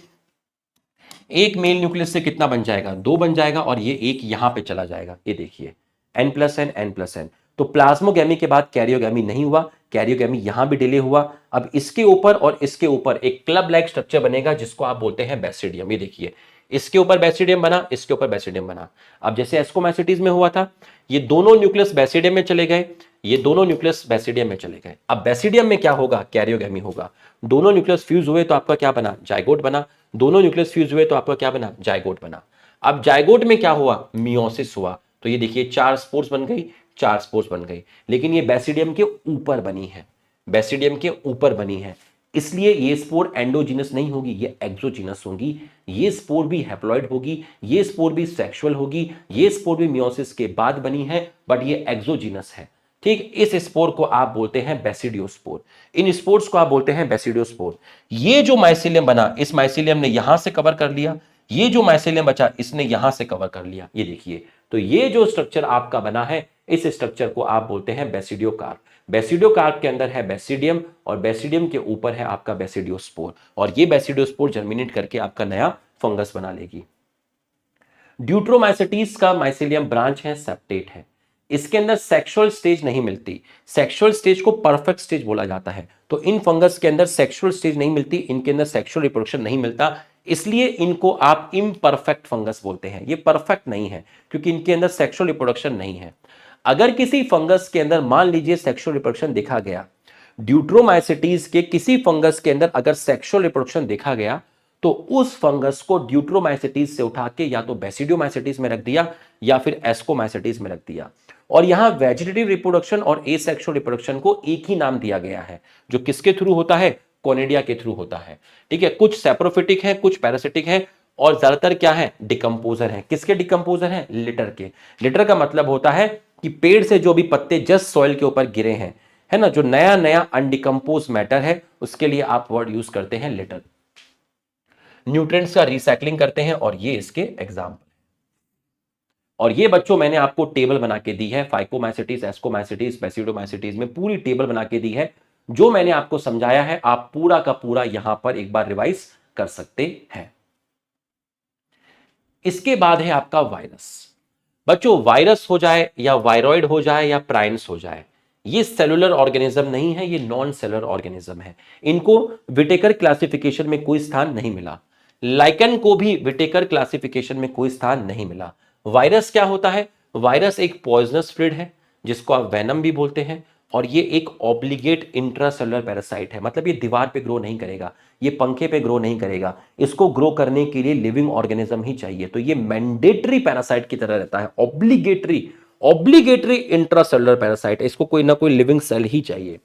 एक मेल न्यूक्लियस से कितना बन जाएगा? 2 बन जाएगा, और ये एक यहां पे चला जाएगा। ये देखिए n+n n+n। तो प्लाज्मोगेमी के बाद कैरियोगेमी नहीं हुआ, कैरियोगेमी यहां भी डिले हुआ। अब इसके ऊपर और इसके ऊपर एक क्लब लाइक स्ट्रक्चर बनेगा जिसको आप बोलते हैं बेसिडियम। ये देखिए, इसके ऊपर बेसिडियम बना, इसके ऊपर बेसिडियम बना। अब जैसे एस्कोमैसिटीज में हुआ था, ये दोनों न्यूक्लियस बेसिडियम में चले गए, ये दोनों न्यूक्लियस बेसिडियम में चले गए। अब बेसिडियम में क्या होगा? कैरियोगेमी होगा। दोनों न्यूक्लियस फ्यूज हुए तो आपका क्या बना? जाइगोट बना। दोनों न्यूक्लियस फ्यूज हुए तो आपका क्या बना? जाइगोट बना। अब जाइगोट में क्या हुआ? मियोसिस हुआ। तो ये देखिए 4 स्पोर्स बन गई, 4 स्पोर्स बन गई, लेकिन ये बेसिडियम के ऊपर बनी है, बेसिडियम के ऊपर बनी है, इसलिए ये स्पोर एंडोजीनस नहीं होगी, ये एक्सोजीनस होगी। ये स्पोर भी हैप्लॉइड होगी, ये स्पोर भी सेक्सुअल होगी, ये स्पोर भी मियोसिस के बाद बनी है, बट ये एक्सोजीनस है। ठीक, इस स्पोर को आप बोलते हैं बेसिडियोस्पोर, इन स्पोर्स को आप बोलते हैं बेसिडियोस्पोर। ये जो माइसिलियम बना, इस माइसिलियम ने यहां से कवर कर लिया, ये जो माइसिलियम बचा इसने यहां से कवर कर लिया। ये देखिए, तो ये जो स्ट्रक्चर आपका बना है, इस स्ट्रक्चर को आप बोलते हैं बेसिडियोकार्प। बेसिडियोकार्प के अंदर है बेसिडियम, और बेसिडियम के ऊपर है आपका बेसिडियोस्पोर, और ये बेसिडियोस्पोर जर्मिनेट करके आपका नया फंगस बना लेगी। ड्यूट्रोमाइसिटीज का माइसिलियम ब्रांच है, सेप्टेट है। इसके अंदर सेक्सुअल स्टेज नहीं मिलती, सेक्सुअल स्टेज को परफेक्ट स्टेज बोला जाता है। तो इन फंगस के अंदर सेक्सुअल स्टेज नहीं मिलती, इनके अंदर सेक्सुअल रिप्रोडक्शन नहीं मिलता, इसलिए इनको आप इम्परफेक्ट फंगस बोलते हैं। ये परफेक्ट नहीं है क्योंकि इनके अंदर सेक्सुअल रिप्रोडक्शन नहीं है। अगर किसी फंगस के अंदर मान लीजिए सेक्सुअल रिप्रोडक्शन देखा गया, ड्यूट्रोमाइसिटीज के किसी फंगस के अंदर अगर सेक्सुअल रिप्रोडक्शन देखा गया तो उस फंगस को ड्यूट्रोमाइसिटीज से उठा के या तो बेसिडियोमाइसिटीज में रख दिया या फिर एस्कोमाइसिटीज में रख दिया। और यहां वेजिटेटिव रिप्रोडक्शन और एसेक्सुअल रिप्रोडक्शन को एक ही नाम दिया गया है, जो किसके थ्रू होता है, कोनिडिया के थ्रू होता है। ठीक है, कुछ सेप्रोफिटिक है, कुछ पैरासिटिक है, और ज्यादातर क्या है, डिकम्पोजर है। किसके डिकम्पोजर है, लिटर के। लिटर का मतलब होता है कि पेड़ से जो भी पत्ते जस्ट सॉइल के ऊपर गिरे हैं, है ना, जो नया नया अनडिकम्पोज मैटर है, उसके लिए आप वर्ड यूज करते हैं लिटर। न्यूट्रिएंट्स का रिसाइकलिंग करते हैं, और ये इसके एग्जाम्पल। और ये बच्चों मैंने आपको टेबल बना के दी है, फाइकोमाइसिटीज, एस्कोमाइसिटीज, बेसिडोमाइसिटीज में पूरी टेबल बना के दी है। जो मैंने आपको समझाया है आप पूरा का पूरा यहां पर एक बार रिवाइज कर सकते हैं। इसके बाद है आपका वायरस। बच्चों वायरस हो जाए या वायरॉइड हो जाए या प्राइन्स हो जाए, ये सेलुलर ऑर्गेनिज्म नहीं है, ये नॉन सेलुलर ऑर्गेनिज्म है। इनको विटेकर क्लासिफिकेशन में कोई स्थान नहीं मिला। लाइकन को भी विटेकर क्लासिफिकेशन में कोई स्थान नहीं मिला। वायरस क्या होता है, वायरस एक पॉइजनस फ्लूइड है जिसको आप वेनम भी बोलते हैं, और ये एक ऑब्लिगेट इंट्रासेलुलर पैरासाइट है। मतलब ये दीवार पे ग्रो नहीं करेगा, ये पंखे पे ग्रो नहीं करेगा, इसको ग्रो करने के लिए लिविंग ऑर्गेनिज्म ही चाहिए। तो ये मैंडेटरी पैरासाइट की तरह रहता है, ऑब्लिगेटरी ऑब्लिगेटरी इंट्रासेलुलर पैरासाइट है, इसको कोई ना कोई लिविंग सेल ही चाहिए।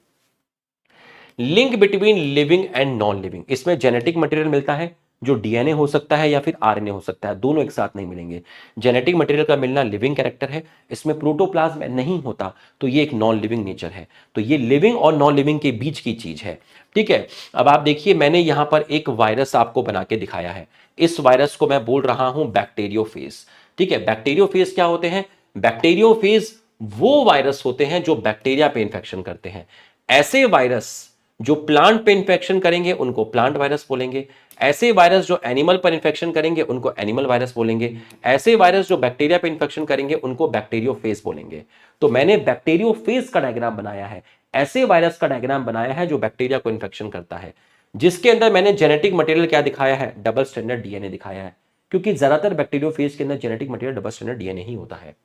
Link between living and non living, इसमें जेनेटिक मटेरियल मिलता है जो डीएनए हो सकता है या फिर आरएनए हो सकता है, दोनों एक साथ नहीं मिलेंगे। जेनेटिक मटेरियल का मिलना लिविंग कैरेक्टर है, इसमें प्रोटोप्लाज्म नहीं होता, तो ये एक नॉन लिविंग नेचर है। तो ये लिविंग और नॉन लिविंग के बीच की चीज है। ठीक है, अब आप देखिए मैंने यहां पर एक वायरस आपको बना के दिखाया है। इस वायरस को मैं बोल रहा हूं बैक्टीरियोफेज। ठीक है, बैक्टीरियोफेज क्या होते हैं, बैक्टीरियोफेज वो वायरस होते हैं जो बैक्टीरिया पे इंफेक्शन करते हैं। ऐसे वायरस जो प्लांट पे इंफेक्शन करेंगे उनको प्लांट वायरस बोलेंगे, ऐसे वायरस जो एनिमल पर इंफेक्शन करेंगे उनको एनिमल वायरस बोलेंगे, ऐसे वायरस जो बैक्टीरिया पे इंफेक्शन करेंगे उनको बैक्टीरियोफेज बोलेंगे। तो मैंने बैक्टीरियोफेज का डायग्राम बनाया है, ऐसे वायरस का डायग्राम बनाया है जो बैक्टीरिया को इंफेक्शन करता है, जिसके अंदर मैंने जेनेटिक मटेरियल क्या दिखाया है, डबल स्टैंडर्ड डीएनए दिखाया है, क्योंकि ज्यादातर बैक्टीरियोफेज के अंदर genetic material double standard DNA ही होता है।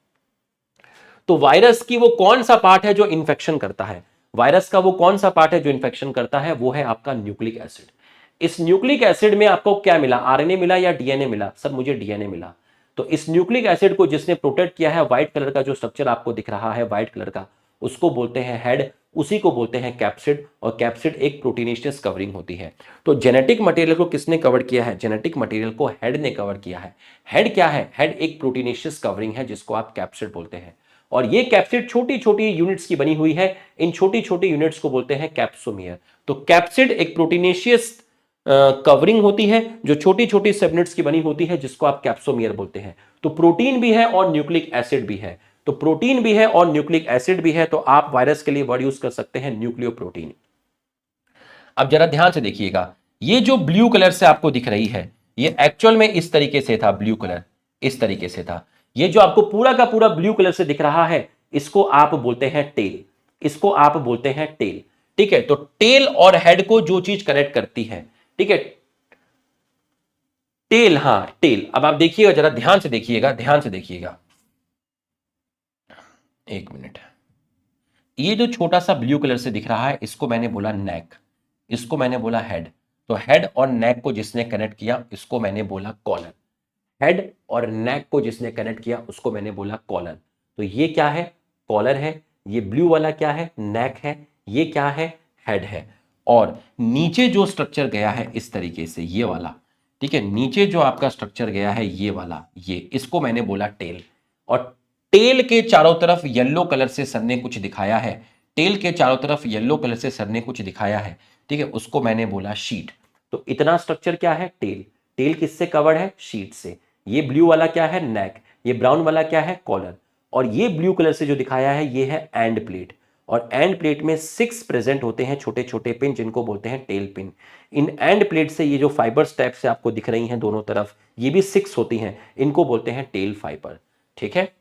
तो वायरस की वो कौन सा पार्ट है जो इंफेक्शन करता है, वायरस का वो कौन सा पार्ट है जो इंफेक्शन करता है, वो है आपका न्यूक्लिक एसिड। इस न्यूक्लिक एसिड में आपको क्या मिला, आरएनए मिला या डीएनए मिला, सर मुझे डीएनए मिला। तो इस न्यूक्लिक एसिड को जिसने प्रोटेक्ट किया है, व्हाइट कलर का जो स्ट्रक्चर आपको दिख रहा है व्हाइट कलर का, उसको बोलते हैं हेड, उसी को बोलते हैं कैप्सिड, और कैप्सिड एक प्रोटीनेशियस कवरिंग होती है। तो जेनेटिक मटेरियल को किसने कवर किया है, जेनेटिक मटेरियल को हेड ने कवर किया है। हेड क्या है, हेड एक प्रोटीनेशियस कवरिंग है जिसको आप कैप्सिड बोलते हैं। और ये कैप्सिड छोटी छोटी यूनिट्स की बनी हुई है, इन छोटी छोटी यूनिट्स को बोलते हैं कैप्सोमियर। तो कैप्सिड एक प्रोटीनेशियस कवरिंग होती है जो छोटी छोटी सबयूनिट्स की बनी होती है, जिसको आप कैप्सोमियर बोलते हैं। तो प्रोटीन भी है और न्यूक्लिक एसिड भी है, तो प्रोटीन भी है और न्यूक्लिक एसिड भी है, तो आप वायरस के लिए वर्ड यूज कर सकते हैं न्यूक्लियोप्रोटीन। अब जरा ध्यान से देखिएगा, ये जो ब्लू कलर से आपको दिख रही है, ये एक्चुअल में इस तरीके से था, ब्लू कलर इस तरीके से था। ये जो आपको पूरा का पूरा ब्लू कलर से दिख रहा है, इसको आप बोलते हैं टेल, इसको आप बोलते हैं टेल। ठीक है, तो टेल और हेड को जो चीज कनेक्ट करती है, ठीक है, टेल, हां टेल। अब आप देखिएगा, जरा ध्यान से देखिएगा, ध्यान से देखिएगा, एक मिनट। ये जो छोटा सा ब्लू कलर से दिख रहा है, इसको मैंने बोला नेक, इसको मैंने बोला हेड। तो हेड और नेक को जिसने कनेक्ट किया, इसको मैंने बोला कॉलर। हेड और नेक को जिसने कनेक्ट किया, उसको मैंने बोला कॉलर। तो ये क्या है, कॉलर है। ये ब्लू वाला क्या है, नेक है। ये क्या है, हेड है। और नीचे जो स्ट्रक्चर गया है इस तरीके से, ये वाला, ठीक है, नीचे जो आपका स्ट्रक्चर गया है ये वाला, ये, इसको मैंने बोला टेल। और टेल के चारों तरफ येलो कलर से सर ने कुछ दिखाया है, टेल के चारों तरफ येलो कलर से सर ने कुछ दिखाया है, ठीक है, उसको मैंने बोला शीट। तो इतना स्ट्रक्चर क्या है, टेल। टेल किससे कवर्ड है, शीट से। ये ब्लू वाला क्या है, नेक। ये ब्राउन वाला क्या है, कॉलर। और ये ब्लू कलर से जो दिखाया है ये है एंड प्लेट। और एंड प्लेट में 6 प्रेजेंट होते हैं, छोटे छोटे पिन, जिनको बोलते हैं टेल पिन। इन एंड प्लेट से ये जो फाइबर्स टाइप से आपको दिख रही हैं दोनों तरफ, ये भी 6 होती हैं, इनको बोलते हैं टेल फाइबर। ठीक है,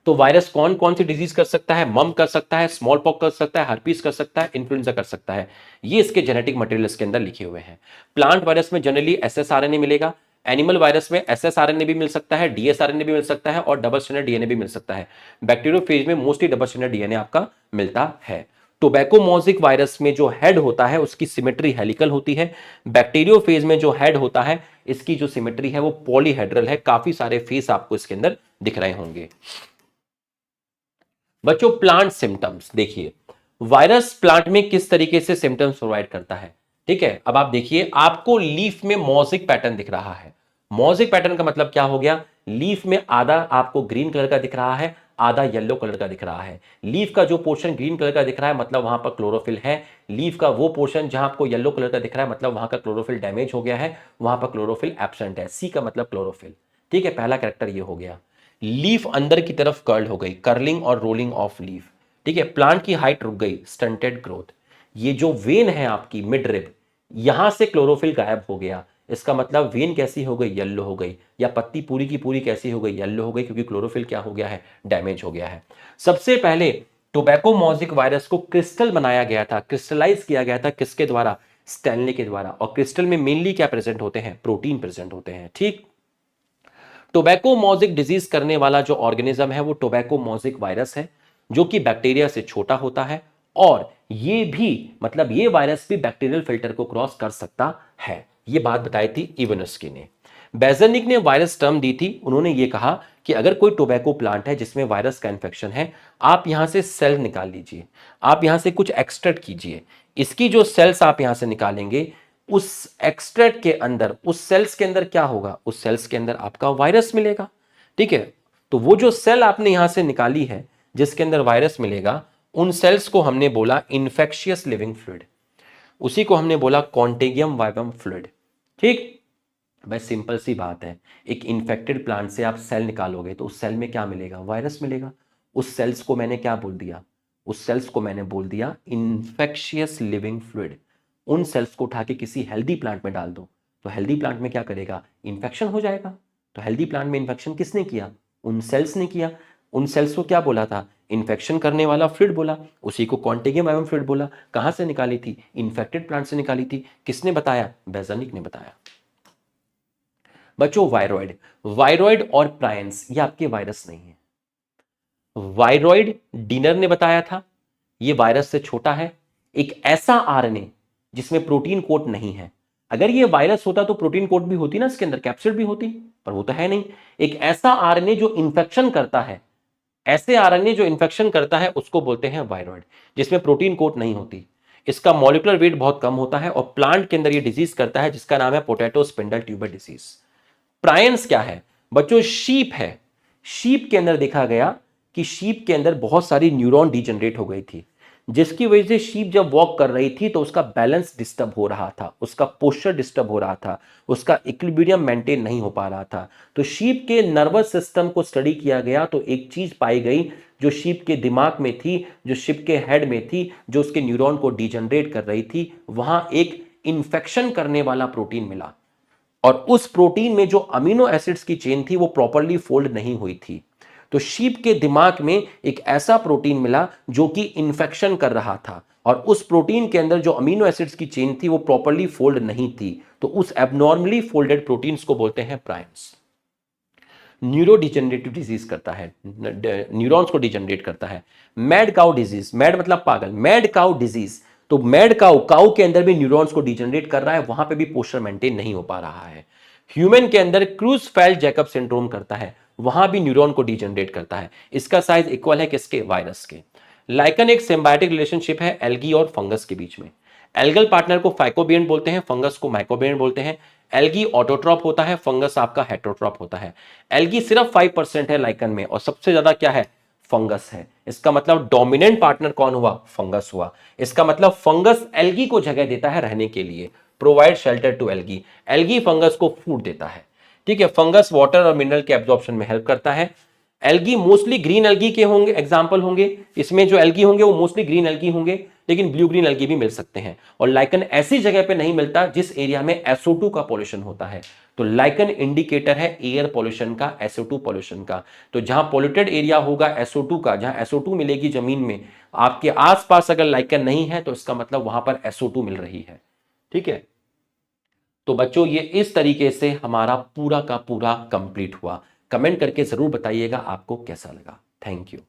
तो वायरस कौन कौन सी डिजीज कर सकता है, मम कर सकता है, स्मॉल पॉक्स कर सकता है, हर्पीस कर सकता है, इन्फ्लुएंजा कर सकता है। ये इसके जेनेटिक मटेरियल इसके अंदर लिखे हुए हैं। प्लांट वायरस में जनरली एसएसआरएनए मिलेगा, एनिमल वायरस में एसएसआरएनए भी मिल सकता है, डीएसआरएनए भी मिल सकता है, और डबल स्टैंडर्ड डीएनए भी मिल सकता है। बैक्टीरियोफेज में मोस्टली डबल स्टैंडर्ड डीएनए आपका मिलता है। टोबैकोमोजिक वायरस में जो हेड होता है उसकी सिमेट्री हेलिकल होती है। बैक्टीरियोफेज में जो हेड होता है इसकी जो सिमेट्री है वो पॉलीहेड्रल है। काफी सारे फेस आपको इसके अंदर दिख रहे होंगे। बच्चों प्लांट सिम्टम्स देखिए, वायरस प्लांट में किस तरीके से सिम्टम्स प्रोवाइड करता है। ठीक है, अब आप देखिए, आपको लीफ में मोज़ेक पैटर्न दिख रहा है। मोज़ेक पैटर्न का मतलब क्या हो गया, लीफ में आधा आपको ग्रीन कलर का दिख रहा है, आधा येलो कलर का दिख रहा है। लीफ का जो पोर्शन ग्रीन कलर का दिख रहा है मतलब वहां पर क्लोरोफिल है। लीफ का वो पोर्शन जहां आपको येलो कलर का दिख रहा है मतलब वहां का क्लोरोफिल डैमेज हो गया है, वहां पर क्लोरोफिल एब्सेंट है। सी का मतलब क्लोरोफिल। ठीक है, पहला कैरेक्टर ये हो गया। लीफ अंदर की तरफ कर्ल हो गई, कर्लिंग और रोलिंग ऑफ लीफ। ठीक है, प्लांट की हाइट रुक गई, स्टंटेड ग्रोथ। ये जो वेन है आपकी मिड रिब, यहां से क्लोरोफिल गायब हो गया। इसका मतलब वेन कैसी हो गई, येलो हो गई। या पत्ती पूरी की पूरी कैसी हो गई, येलो हो गई, क्योंकि क्लोरोफिल क्या हो गया है, डैमेज हो गया है। सबसे पहले टोबैकोमोजिक वायरस को क्रिस्टल बनाया गया था, क्रिस्टलाइज किया गया था, किसके द्वारा, स्टैनली के द्वारा। और क्रिस्टल में मेनली क्या प्रेजेंट होते हैं, प्रोटीन प्रेजेंट होते हैं। ठीक, टोबैकोमोजिक डिजीज करने वाला जो ऑर्गेनिज्म है वो टोबैकोमोजिक वायरस है, जो कि बैक्टीरिया से छोटा होता है। और ये भी मतलब ये वायरस भी बैक्टीरियल फिल्टर को क्रॉस कर सकता है। ये बात बताई थी इवानोस्की ने। बेजनिक ने वायरस टर्म दी थी। उन्होंने ये कहा कि अगर कोई टोबैको प्लांट है जिसमें वायरस का इंफेक्शन है, आप यहां से सेल निकाल लीजिए, आप यहां से कुछ एक्सट्रैक्ट कीजिए। इसकी जो सेल्स आप यहां से निकालेंगे, उस एक्सट्रैक्ट के अंदर, उस सेल्स के अंदर क्या होगा, उस सेल्स के अंदर आपका वायरस मिलेगा। ठीक है, तो वो जो सेल आपने यहां से निकाली है जिसके अंदर वायरस मिलेगा, उन सेल्स को हमने बोला इन्फेक्शियस लिविंग फ्लूइड, उसी को हमने बोला कॉन्टेगियम वाइवम फ्लूइड। ठीक, भाई सिंपल सी बात है, एक इन्फेक्टेड प्लांट से आप सेल निकालोगे तो उस सेल में क्या मिलेगा, वायरस मिलेगा। उस सेल्स को मैंने क्या बोल दिया, उस सेल्स को मैंने बोल दिया इन्फेक्शियस लिविंग फ्लूइड। उन सेल्स को उठा के किसी हेल्दी प्लांट में डाल दो तो हेल्दी प्लांट में क्या करेगा, इन्फेक्शन हो जाएगा। तो हेल्दी प्लांट में इन्फेक्शन किसने किया, उन सेल्स ने किया। उन सेल्स को क्या बोला था, इन्फेक्शन करने वाला फ्लूइड बोला, उसी को कॉन्टेगियम वाइवम फ्लूइड बोला। कहां से निकाली थी, इन्फेक्टेड प्लांट से निकाली थी। किसने बताया, बेजनिक ने बताया। बच्चों वायरॉइड, वायरॉइड और प्रायंस ये आपके वायरस नहीं है। वायरॉइड डिनर ने बताया था, ये वायरस से छोटा है। एक ऐसा आरएनए जिसमें प्रोटीन कोट नहीं है। अगर ये वायरस होता तो प्रोटीन कोट भी होती ना, इसके अंदर कैप्सिड भी होती, पर वो तो है नहीं। एक ऐसा आरएनए जो इंफेक्शन करता है, ऐसे आरएनए जो इंफेक्शन करता है उसको बोलते हैं वायरॉइड, जिसमें प्रोटीन कोट नहीं होती। इसका मॉलिक्यूलर वेट बहुत कम होता है और प्लांट के अंदर ये डिजीज करता है जिसका नाम है potato spindle tuber disease. Prions क्या है बच्चों, शीप है। शीप के अंदर देखा गया कि शीप के अंदर बहुत सारी न्यूरॉन डिजनरेट हो गई थी, जिसकी वजह से शीप जब वॉक कर रही थी तो उसका बैलेंस डिस्टर्ब हो रहा था, उसका पोस्चर डिस्टर्ब हो रहा था, उसका इक्विलिब्रियम मेंटेन नहीं हो पा रहा था। तो शीप के नर्वस सिस्टम को स्टडी किया गया तो एक चीज पाई गई जो शीप के दिमाग में थी, जो शीप के हेड में थी, जो उसके न्यूरॉन को डिजनरेट कर रही थी, वहां एक इंफेक्शन करने वाला प्रोटीन मिला। और उस प्रोटीन में जो अमीनो एसिड्स की चेन थी वो प्रॉपर्ली फोल्ड नहीं हुई थी। तो शीप के दिमाग में एक ऐसा प्रोटीन मिला जो कि इंफेक्शन कर रहा था, और उस प्रोटीन के अंदर जो अमीनो एसिड्स की चेन थी वो प्रॉपर्ली फोल्ड नहीं थी। तो उस एबनॉर्मली फोल्डेड प्रोटीन्स को बोलते हैं प्राइम्स। न्यूरो डिजेनरेटिव डिजीज करता है, न्यूरॉन्स को डिजेनरेट करता है। मैड काउ डिजीज, मैड मतलब पागल, मैड काउ डिजीज। तो मैड काउ, काउ के अंदर भी न्यूरॉन्स को डिजेनरेट कर रहा है, वहां पे भी पोस्चर मेंटेन नहीं हो पा रहा है। ह्यूमन के अंदर क्रूजफेल्ड जैकब सिंड्रोम करता है, वहां भी न्यूरॉन को डिजेनरेट करता है। इसका साइज इक्वल है किसके, वायरस के। लाइकन एक सिम्बायोटिक रिलेशनशिप है एल्गी और फंगस के बीच में। एल्गल पार्टनर को फाइकोबियन बोलते हैं, फंगस को माइकोबियन बोलते हैं। एल्गी ऑटोट्रॉप होता है, फंगस आपका हेटरोट्रॉप होता है। एल्गी सिर्फ 5% है लाइकन में, और सबसे ज्यादा क्या है, फंगस है। इसका मतलब डोमिनेंट पार्टनर कौन हुआ, फंगस हुआ। इसका मतलब फंगस एल्गी को जगह देता है रहने के लिए, provide shelter to algae. Algae fungus को फूड देता है। ठीक है, फंगस वाटर और मिनरल के एब्जॉर्प्शन में हेल्प करता है। एल्गी मोस्टली ग्रीन एल्गी के होंगे, एग्जांपल होंगे इसमें जो एल्गी होंगे वो मोस्टली ग्रीन एल्गी होंगे, लेकिन ब्लू ग्रीन एल्गी भी मिल सकते हैं। और लाइकन ऐसी जगह पे नहीं मिलता जिस एरिया में SO2 का पॉल्यूशन होता है। तो लाइकन इंडिकेटर है एयर पॉल्यूशन का, SO2 पॉल्यूशन का। तो जहां पॉल्यूटेड एरिया होगा SO2 का, जहां SO2 मिलेगी जमीन में, आपके आसपास अगर लाइकन नहीं है तो इसका मतलब वहां पर SO2 मिल रही है। ठीक है, तो बच्चों ये इस तरीके से हमारा पूरा का पूरा कंप्लीट हुआ। कमेंट करके जरूर बताइएगा आपको कैसा लगा। Thank you.